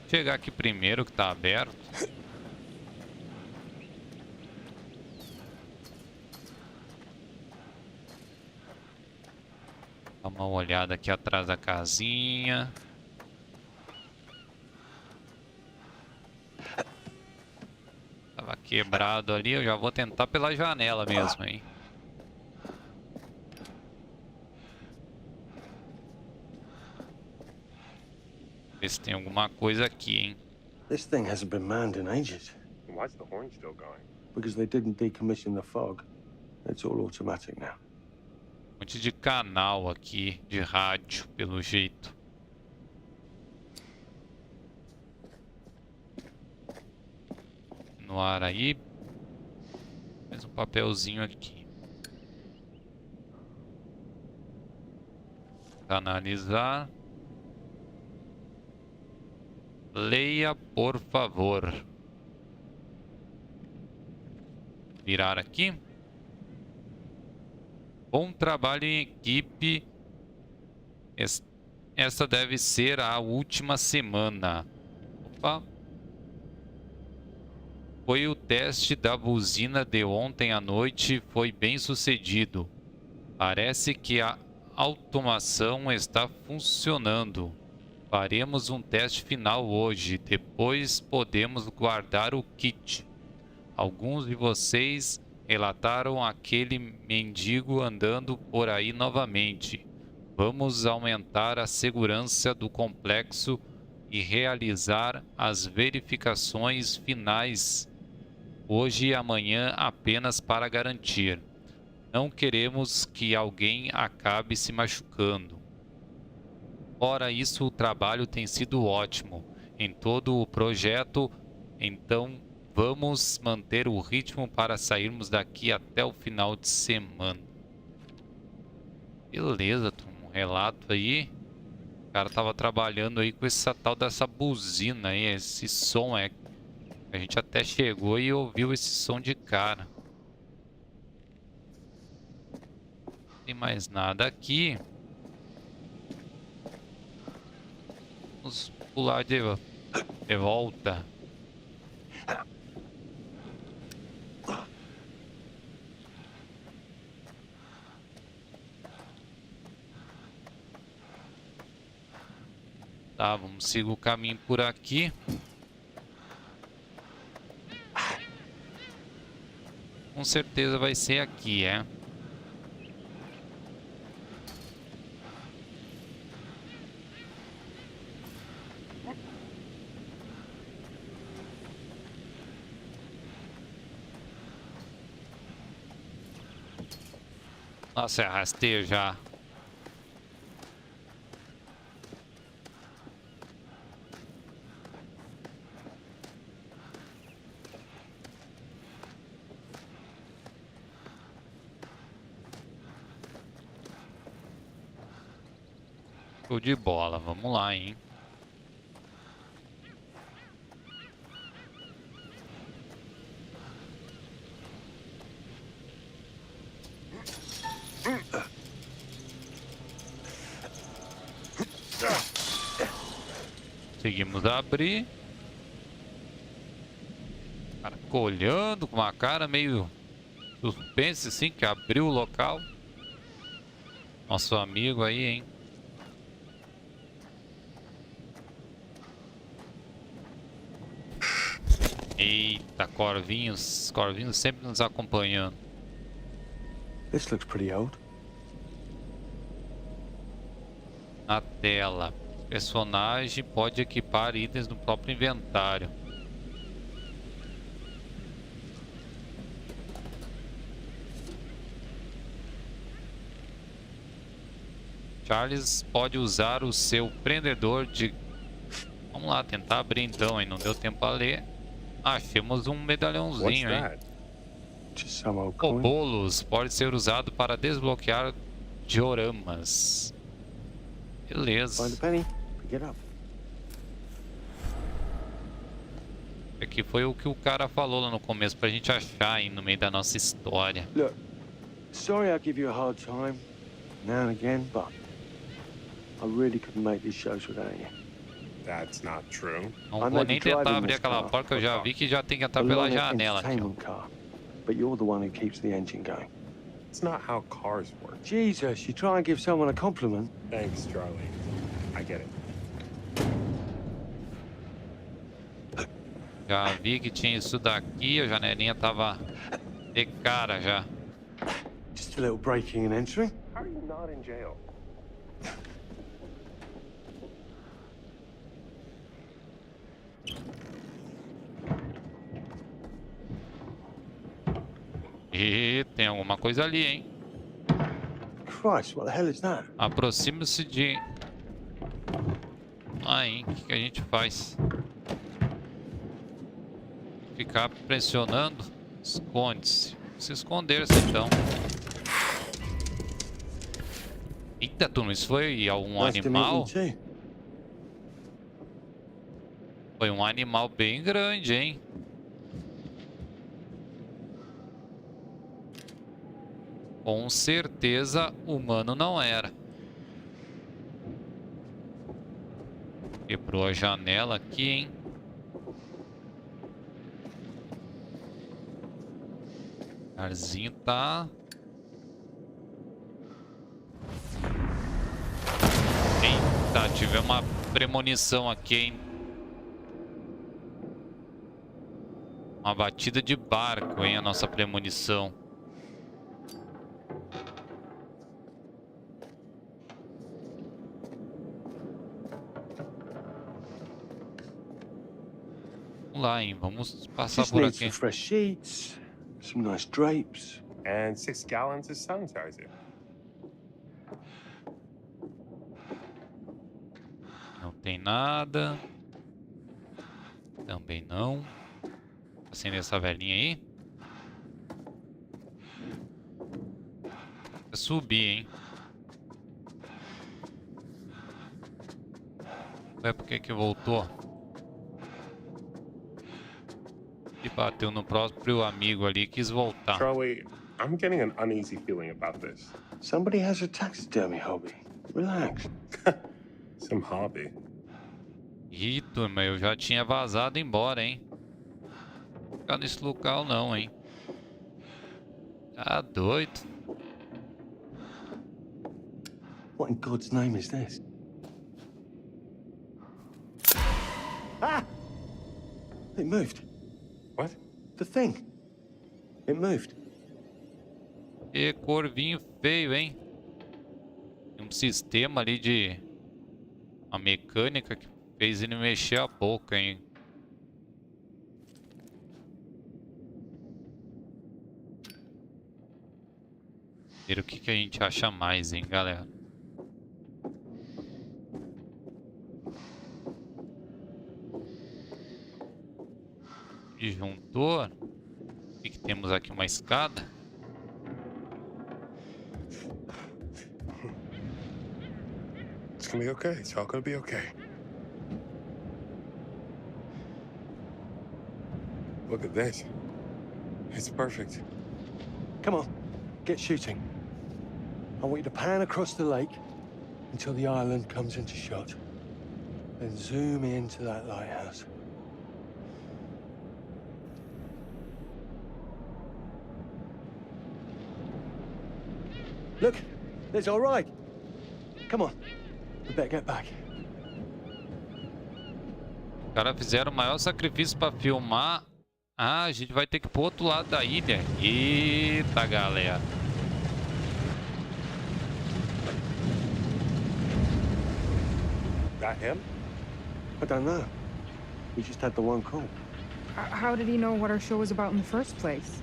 A: Chegar aqui primeiro que tá aberto. Dá uma olhada aqui atrás da casinha. Tava quebrado ali, eu já vou tentar pela janela mesmo, hein. Ver se tem alguma coisa aqui, hein.
N: This thing hasn't been manned in ages.
J: Why's the horn still going?
N: Because they didn't decommission the fog. It's all automatic now.
A: Um monte de canal aqui, de rádio, pelo jeito. No ar aí. Mais um papelzinho aqui. Analisar. Leia, por favor. Virar aqui. Bom trabalho em equipe. Esta deve ser a última semana. Opa. Foi o teste da buzina de ontem à noite. Foi bem sucedido. Parece que a automação está funcionando. Faremos um teste final hoje. Depois podemos guardar o kit. Alguns de vocês relataram aquele mendigo andando por aí novamente. Vamos aumentar a segurança do complexo e realizar as verificações finais hoje e amanhã apenas para garantir. Não queremos que alguém acabe se machucando. Fora isso, o trabalho tem sido ótimo em todo o projeto, então Vamos manter o ritmo para sairmos daqui até o final de semana. Beleza, um relato aí. O cara tava trabalhando aí com essa tal dessa buzina aí, esse som é. A gente até chegou e ouviu esse som de cara. Não tem mais nada aqui. Vamos pular de volta. Tá, vamos seguir o caminho por aqui. Com certeza vai ser aqui, é? Nossa, é rasteiro já. Show de bola, vamos lá, hein? Conseguimos abrir. O cara ficou olhando com uma cara meio suspense assim, que abriu o local. Nosso amigo aí, hein? Eita, corvinhos sempre nos acompanhando.
N: This looks pretty old.
A: Na tela, o personagem pode equipar itens no próprio inventário. Charles pode usar o seu prendedor de... Vamos lá, tentar abrir então, hein? Não deu tempo a ler. Achamos um medalhãozinho, hein? O bolos pode ser usado para desbloquear dioramas. Beleza. Aqui foi o que o cara falou lá no começo pra gente achar aí no meio da nossa história.
N: Look, sorry I give you a hard time now and again, but I really couldn't make these shows without you.
J: That's not true.
A: Não vou nem tentar abrir aquela porta, eu já vi que já tem que entrar pela janela aqui.
N: But you're the one who keeps the engine going.
J: It's not how cars work.
N: Jesus, you try and give someone a compliment.
J: Thanks, Charlie. I get it.
A: Já vi que tinha isso daqui, a janelinha tava de cara já.
N: Just a little breaking and entering.
J: How are you not in jail?
A: E tem alguma coisa ali, hein?
N: Christ, what the hell is that?
A: Aproxima-se de... Aí, o que a gente faz? Ficar pressionando? Esconde-se. Se esconder-se, então. Eita, turma, isso foi algum animal? Foi um animal bem grande, hein? Com certeza, humano não era. Quebrou a janela aqui, hein? O carzinho tá... Eita, tivemos uma premonição aqui, hein? Uma batida de barco, hein? A nossa premonição. Vamos lá, hein? Vamos passar por aqui.
N: Some fresh sheets, some nice drapes,
J: and 6 gallons of sanitizer.
A: Não tem nada. Também não. Acender essa velhinha aí. Vou subir, hein? Ué, por que voltou? E bateu no próprio amigo ali e quis voltar.
J: Charlie, I'm getting an uneasy feeling about this.
N: Somebody has a taxidermy hobby. Relax.
J: Some hobby.
A: Ih, turma, eu já tinha vazado embora, hein? Não ficar nesse local não, hein? Tá doido.
N: What in God's name is this? Ah! It moved.
J: What?
N: The thing. It moved.
A: Que corvinho feio, hein? Tem um sistema ali de... uma mecânica que fez ele mexer a boca, hein? Ver o que a gente acha mais, hein, galera? Disjuntor. O que temos aqui? Uma escada.
J: It's gonna be okay. It's all gonna be okay. Look at this. It's perfect.
N: Come on, get shooting. I want you to pan across the lake until the island comes into shot. Then zoom into that lighthouse. Look, there's all right. Come on, we better get back.
A: Os caras fizeram o maior sacrifício para filmar. Ah, a gente vai ter que ir pro outro lado da ilha. Eita, galera.
J: That him?
N: I don't know. We just had the one call.
G: How did he know what our show was about in the first place?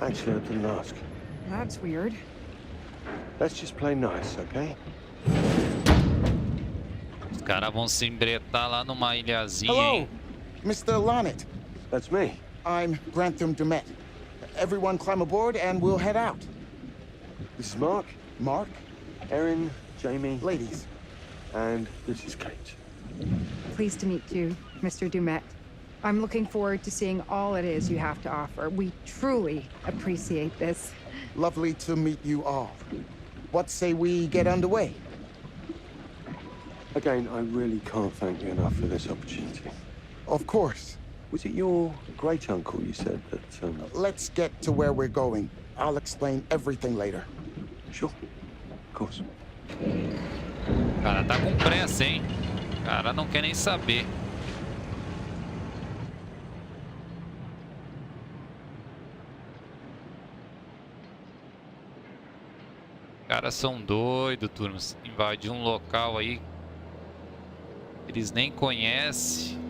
N: Actually, I didn't ask.
G: That's weird.
N: Let's just play nice, okay?
A: Os caras vão se embretar lá numa ilhazinha,
M: Hello,
A: hein?
M: Mr. Lonnet.
N: That's me.
M: I'm Grantham Dumet. Everyone climb aboard and we'll head out.
N: This is Mark.
M: Mark?
N: Erin, Jamie.
M: Ladies.
N: And this is Kate.
G: Pleased to meet you, Mr. Dumet. I'm looking forward to seeing all it is you have to offer. We truly appreciate this.
M: Lovely to meet you all. What say we get underway?
N: Again, I really can't thank you enough for this opportunity.
M: Of course.
N: Was it your great-uncle you said that,
M: Let's get to where we're going. I'll explain everything later.
N: Sure. Of course.
A: O cara tá com pressa, hein? O cara não quer nem saber. Os caras são doidos, turmas. Invadir um local aí que eles nem conhecem.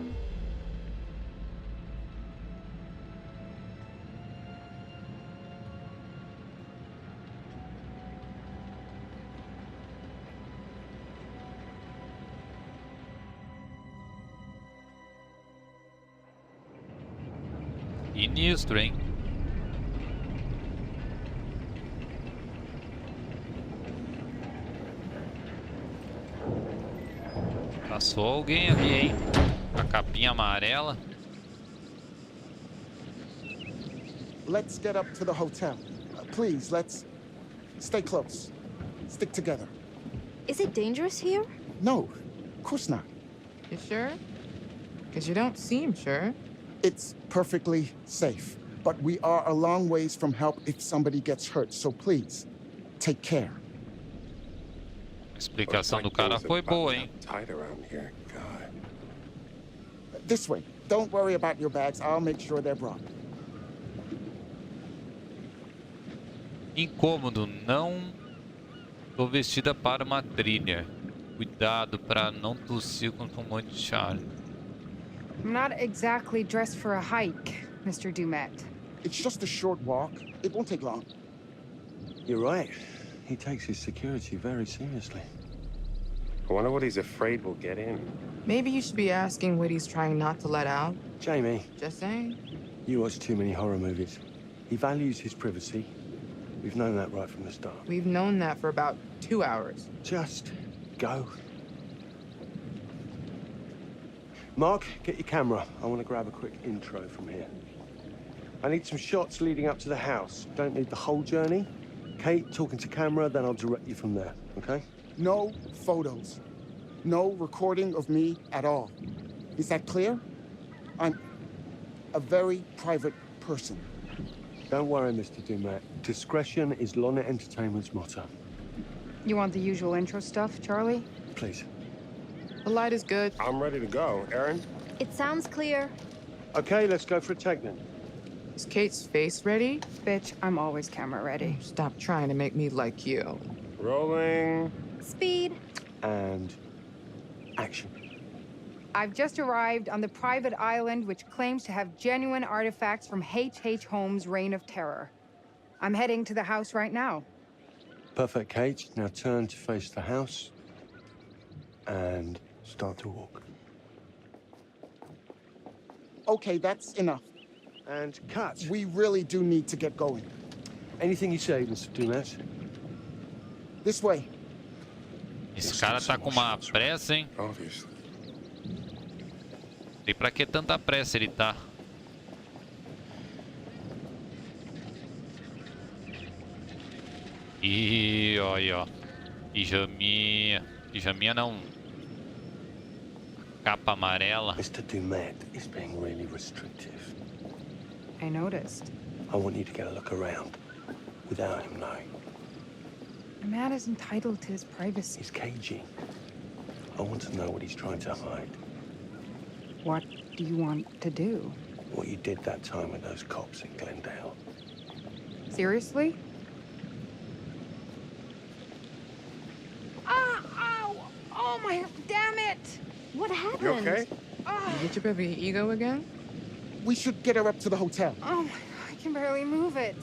A: Início, hein? Passou alguém ali, hein? A capinha amarela.
M: Let's get up to the hotel. Please, let's stay close. Stick together.
P: Is it dangerous here?
M: No, of course not.
O: You sure? Because you don't seem sure.
M: It's perfectly safe, but we are a long ways from help if somebody gets hurt, so please, take care.
A: A explicação do cara foi boa, hein?
J: Tied around here. God.
M: This way. Don't worry about your bags. I'll make sure they're brought.
A: Incômodo, não tô vestida para uma trilha. Cuidado para não tossir contra monte de Charlie.
G: I'm not exactly dressed for a hike, Mr. Dumet.
M: It's just a short walk. It won't take long.
N: You're right. He takes his security very seriously.
J: I wonder what he's afraid will get in.
O: Maybe you should be asking what he's trying not to let out.
N: Jamie.
O: Just saying.
N: You watch too many horror movies. He values his privacy. We've known that right from the start.
O: We've known that for about 2 hours.
N: Just go. Mark, get your camera. I want to grab a quick intro from here. I need some shots leading up to the house. Don't need the whole journey. Kate, talking to camera, then I'll direct you from there, okay?
M: No photos. No recording of me at all. Is that clear? I'm a very private person.
N: Don't worry, Mr. Dumet. Discretion is Lorna Entertainment's motto.
G: You want the usual intro stuff, Charlie?
N: Please.
O: The light is good.
J: I'm ready to go. Aaron?
P: It sounds clear.
N: Okay, let's go for a take then.
O: Is Kate's face ready?
G: Bitch, I'm always camera ready.
O: Stop trying to make me like you.
J: Rolling.
P: Speed.
N: And action.
G: I've just arrived on the private island which claims to have genuine artifacts from H.H. Holmes' Reign of Terror. I'm heading to the house right now.
N: Perfect, Kate. Now turn to face the house and start to walk.
M: Okay, that's enough.
N: And cut.
M: We really do need to get going.
N: Anything you say, Mr. Dumet.
M: This way.
A: Esse cara tá com uma pressa, hein?
J: Obviously.
A: E pra que tanta pressa ele tá? E olha, ó. Pijaminha. Pijaminha não. Capa amarela.
N: Mr. Dumet is being really restrictive.
G: I noticed.
N: I want you to get a look around without him knowing.
G: A man is entitled to his privacy.
N: He's cagey. I want to know what he's trying to hide.
G: What do you want to do?
N: What you did that time with those cops in Glendale.
G: Seriously? Ah! Ow! Oh my... Damn it!
P: What happened?
J: You okay?
O: You get your baby ego again?
M: We should get her up to the hotel.
G: Oh my... I can barely move it.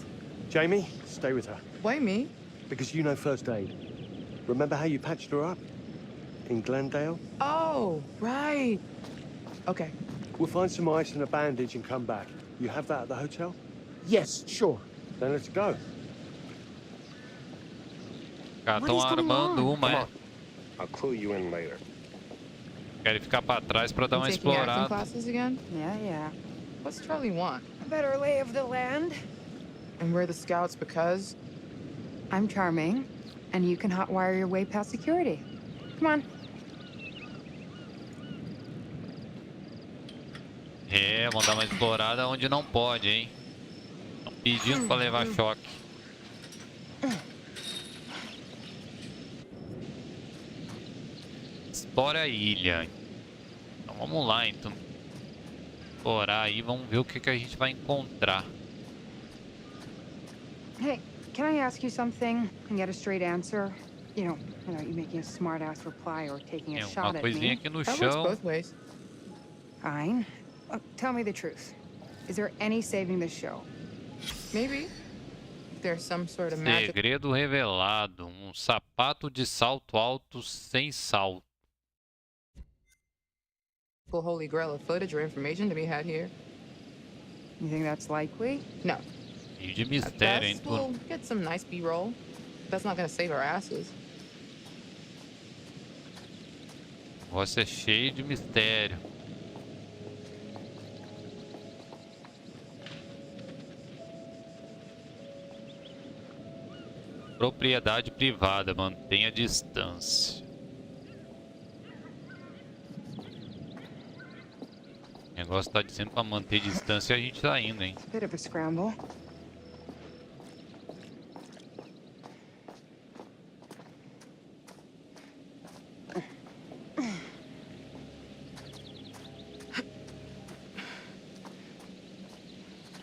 N: Jamie, stay with her.
O: Why me?
N: Because you know first aid. Remember how you patched her up? In Glendale?
O: Oh, right. Okay.
N: We'll find some ice and a bandage and come back. You have that at the hotel?
M: Yes, sure.
N: Then let's go.
A: Cara, tão armando uma, é.
J: I'll clue you in later.
A: Querem ficar pra trás pra dar uma
O: Taking acting
A: explorada.
O: classes again?
G: Yeah.
O: What's Charlie want?
G: A better lay of the land.
O: And we're the scouts because?
G: I'm charming, and you can hotwire your way past security. Come on.
A: É, vamos dar uma explorada onde não pode, hein? Estão pedindo pra levar choque. Explora a ilha. Então vamos lá, então. Explorar aí, vamos ver o que a gente vai encontrar.
G: Hey, can I ask you something and get a straight answer? You know, you making a smart-ass reply or taking a
A: Tem
G: shot
A: uma
G: at
A: coisinha
G: me.
A: aqui no
O: That works
A: chão.
O: both ways.
G: Fine. Tell me the truth. Is there any saving this show?
O: Maybe. There's some sort of magic.
A: Segredo revelado. Um sapato de salto alto sem salto.
O: Holy grail of footage or information to be had here.
G: You think that's likely?
O: No.
A: Cheio de
O: At
A: mistério, hein,
O: best, we'll
A: turma?
O: get some nice B-roll. That's not gonna save our asses.
A: O negócio é cheio de mistério. Propriedade privada, mantenha a distância. O negócio tá dizendo pra manter distância e a gente tá indo, hein?
G: Bit of a scramble.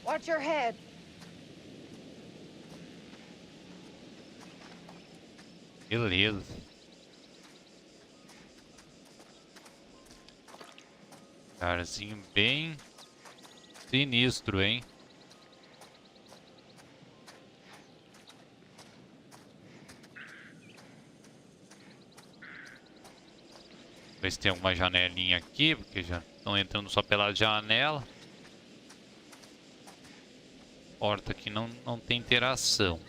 G: Watch your head.
A: Beleza. Carzinho bem sinistro, hein? Ver se tem alguma janelinha aqui, porque já Estão entrando só pela janela. Porta aqui não tem interação.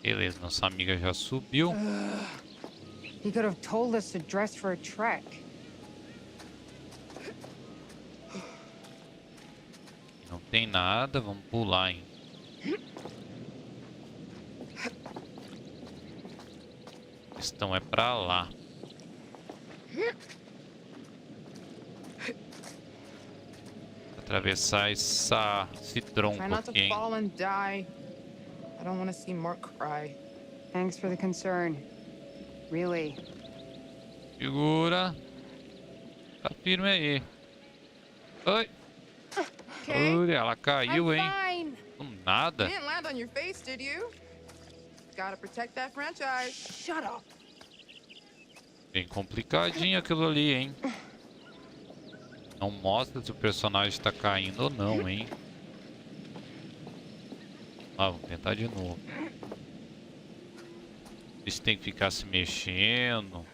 A: Beleza, nossa amiga já subiu.
G: He could have told us to dress for a trek.
A: Não tem nada, vamos pular, hein? A questão é pra lá. Atravessar esse tronco
O: Try not to
A: aqui, hein?
O: fall and die. I don't want to see Mark cry.
G: Thanks for the concern. Really.
A: Segura. Tá firme aí. Oi.
O: Okay.
A: Ui, ela caiu,
O: I'm
A: hein?
O: fine.
A: Do nada.
O: You didn't land on your face, did you? Gotta protect that franchise. Shut up.
A: Bem complicadinho aquilo ali, hein? Não mostra se o personagem tá caindo ou não, hein? Ah, vamos tentar de novo. Isso tem que ficar se mexendo.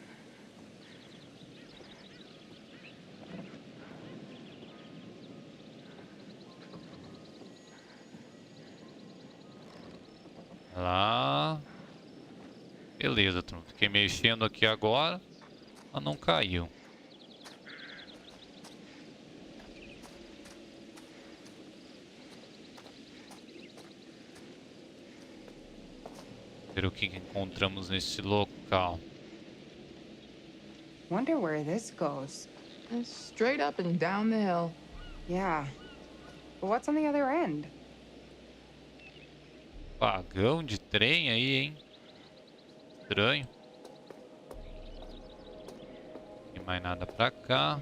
A: Lá. Beleza, turma. Fiquei mexendo aqui agora, mas não caiu. Ver o que encontramos nesse local.
G: Wonder where this goes.
O: It's straight up and down the hill.
G: Yeah. But what's on the other end?
A: Vagão de trem aí, hein? Estranho. Não tem mais nada pra cá.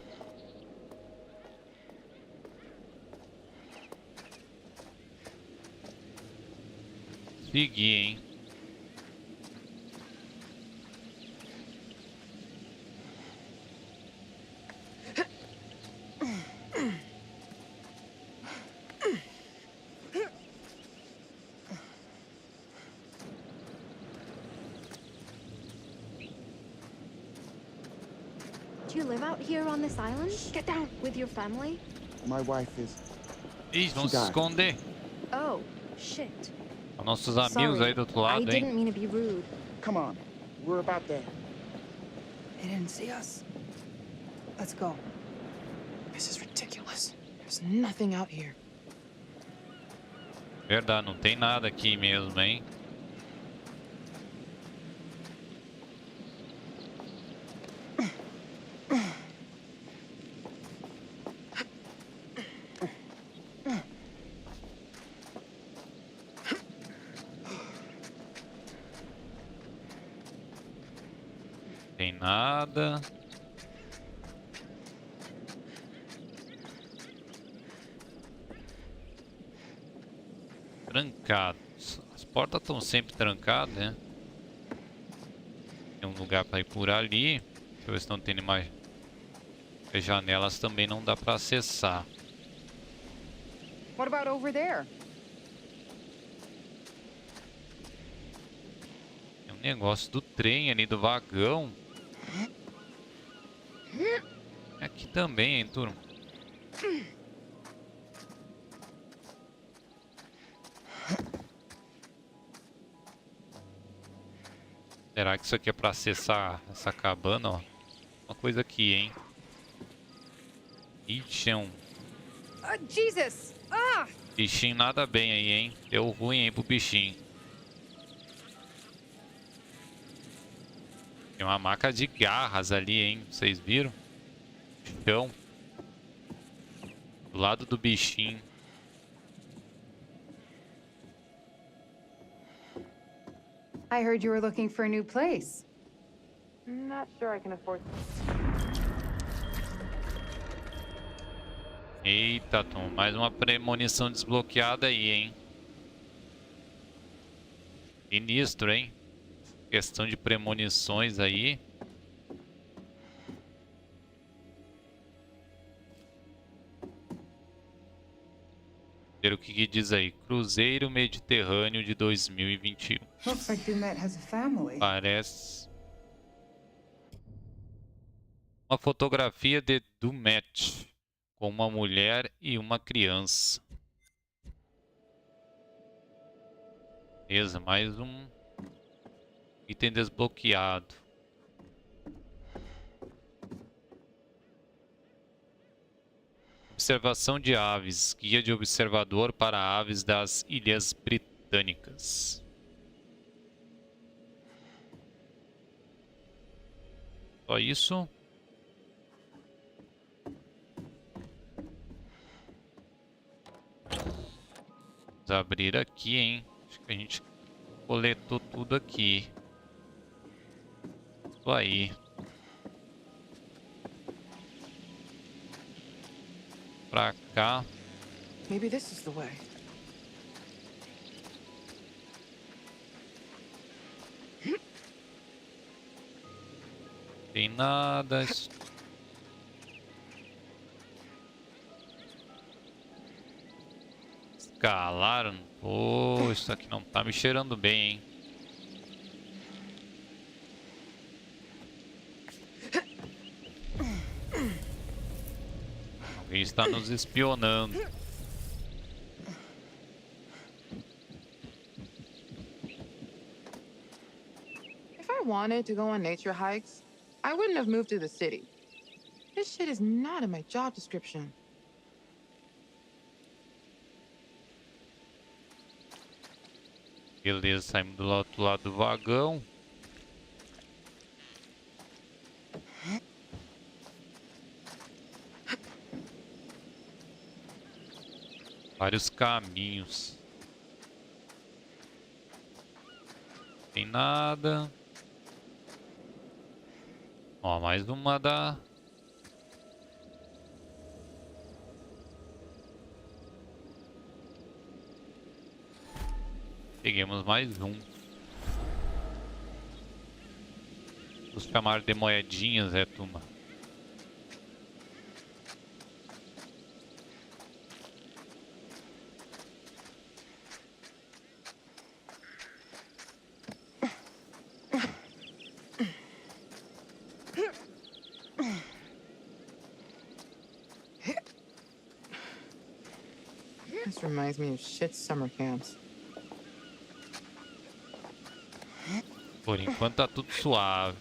A: Seguir, hein?
P: Do you live out here on this island? Get down. With your family?
M: My wife is.
A: Ih, vão se esconder.
P: Oh, shit.
A: Os nossos amigos aí do outro lado,
P: I
A: hein?
P: didn't mean to be rude.
M: Come on. We're about there.
O: They didn't see us. Let's go. This is ridiculous. There's nothing out here.
A: Verdade, não tem nada aqui mesmo, hein? Tem nada. Trancados. As portas estão sempre trancadas, né? Tem um lugar para ir por ali. Deixa eu ver se não tem mais. As janelas também não dá para acessar.
G: What about over there?
A: Tem um negócio do trem ali, do vagão. Aqui também, hein, turma? Será que isso aqui é pra acessar essa cabana, ó? Uma coisa aqui, hein? Ixi, é um
G: Jesus! Ah!
A: bichinho nada bem aí, hein? Deu ruim aí pro bichinho. Tem uma maca de garras ali, hein? Vocês viram? Chão. Do lado do bichinho.
G: I heard you were looking for a new place.
O: Not sure I can afford.
A: Eita, Tom, mais uma premonição desbloqueada aí, hein? Sinistro, hein? Questão de premonições aí. ver o que diz aí. Cruzeiro Mediterrâneo de 2021.
G: Looks like Dumet has a family.
A: Parece uma fotografia de Dumet com uma mulher e uma criança. Beleza, mais um item desbloqueado. Observação de aves. Guia de observador para aves das Ilhas Britânicas. Só isso? Vamos abrir aqui, hein? Acho que a gente coletou tudo aqui. Isso aí. Pra cá.
O: Maybe this is the way.
A: Tem nada. Escalaram. Pô, isso aqui não tá me cheirando bem, hein? Alguém está nos espionando.
O: If I wanted to go on nature hikes, I wouldn't have moved to the city. This shit is not in my job description.
A: Beleza, saímos do outro lado do vagão. Vários caminhos. Tem nada. Ó, mais uma da... Peguemos mais um. Vamos chamar de moedinhas, turma.
O: This reminds me of shit summer camps.
A: Por enquanto tá tudo suave.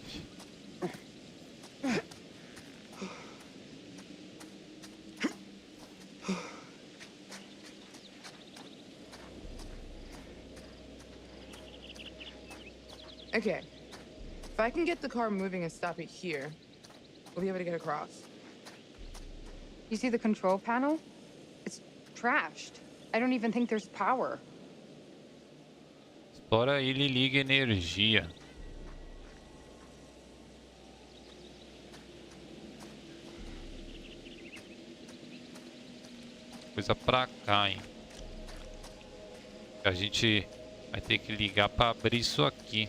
O: Okay. If I can get the car moving and stop it here, we'll be able to get across.
G: You see the control panel? It's trashed. I don't even think there's power.
A: Explora ele e liga energia. Coisa pra cá, hein? A gente vai ter que ligar pra abrir isso aqui.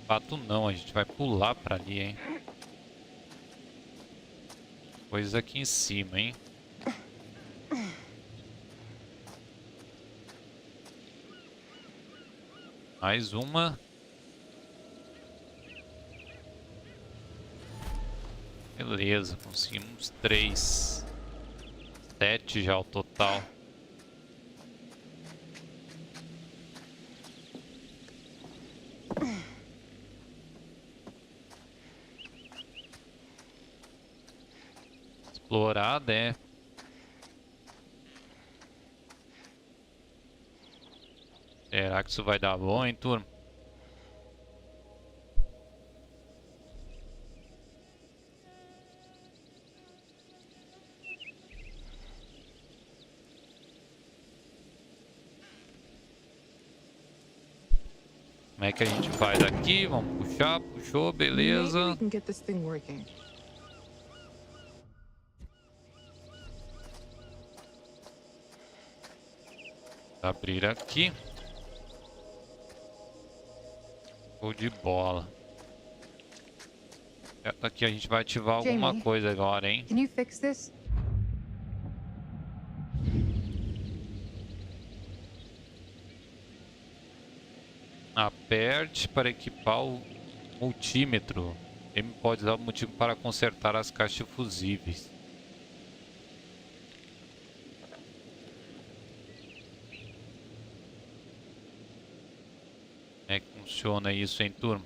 A: Fato não, a gente vai pular pra ali, hein? Coisa aqui em cima, hein? Mais uma. Beleza, conseguimos 3. 7 já o total. Explorada, é. Será que isso vai dar bom, hein, turma? Como é que a gente vai daqui? Vamos puxar, puxou, beleza.
O: Maybe we can get this thing working.
A: Abrir aqui. Show de bola. Aqui a gente vai ativar alguma
G: Jamie,
A: coisa agora, hein?
G: Can you fix this?
A: Aperte para equipar o multímetro. M pode usar o multímetro para consertar as caixas fusíveis. Como é que funciona isso, hein, turma?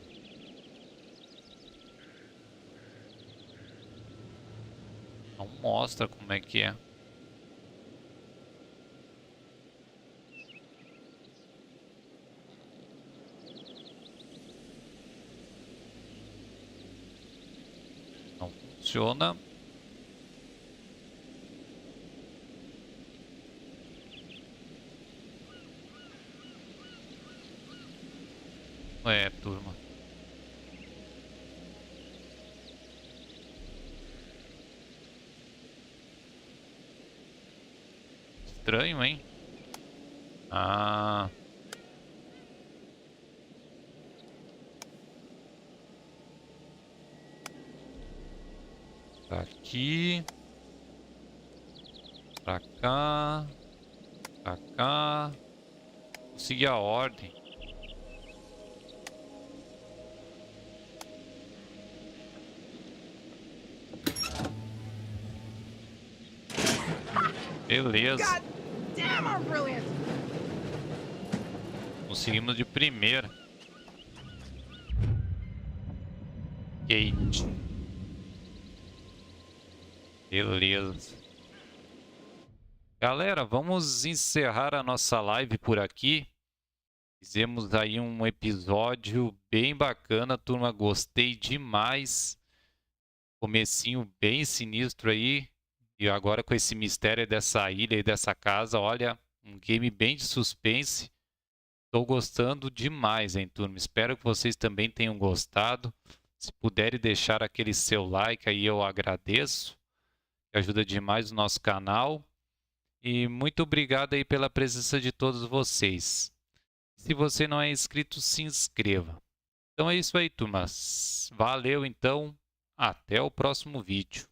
A: Não mostra como é que é. Não funciona. É, turma. Estranho, hein? Ah. Tá aqui. Pra cá. Pra cá. Vou seguir a ordem. Beleza.
O: God damn, I'm brilliant.
A: Conseguimos de primeira. Gate. Beleza. Galera, vamos encerrar a nossa live por aqui. Fizemos aí um episódio bem bacana, turma. Gostei demais. Comecinho bem sinistro aí. E agora com esse mistério dessa ilha e dessa casa, olha, um game bem de suspense. Estou gostando demais, hein, turma? Espero que vocês também tenham gostado. Se puderem deixar aquele seu like aí, eu agradeço. Ajuda demais o nosso canal. E muito obrigado aí pela presença de todos vocês. Se você não é inscrito, se inscreva. Então é isso aí, turmas. Valeu, então. Até o próximo vídeo.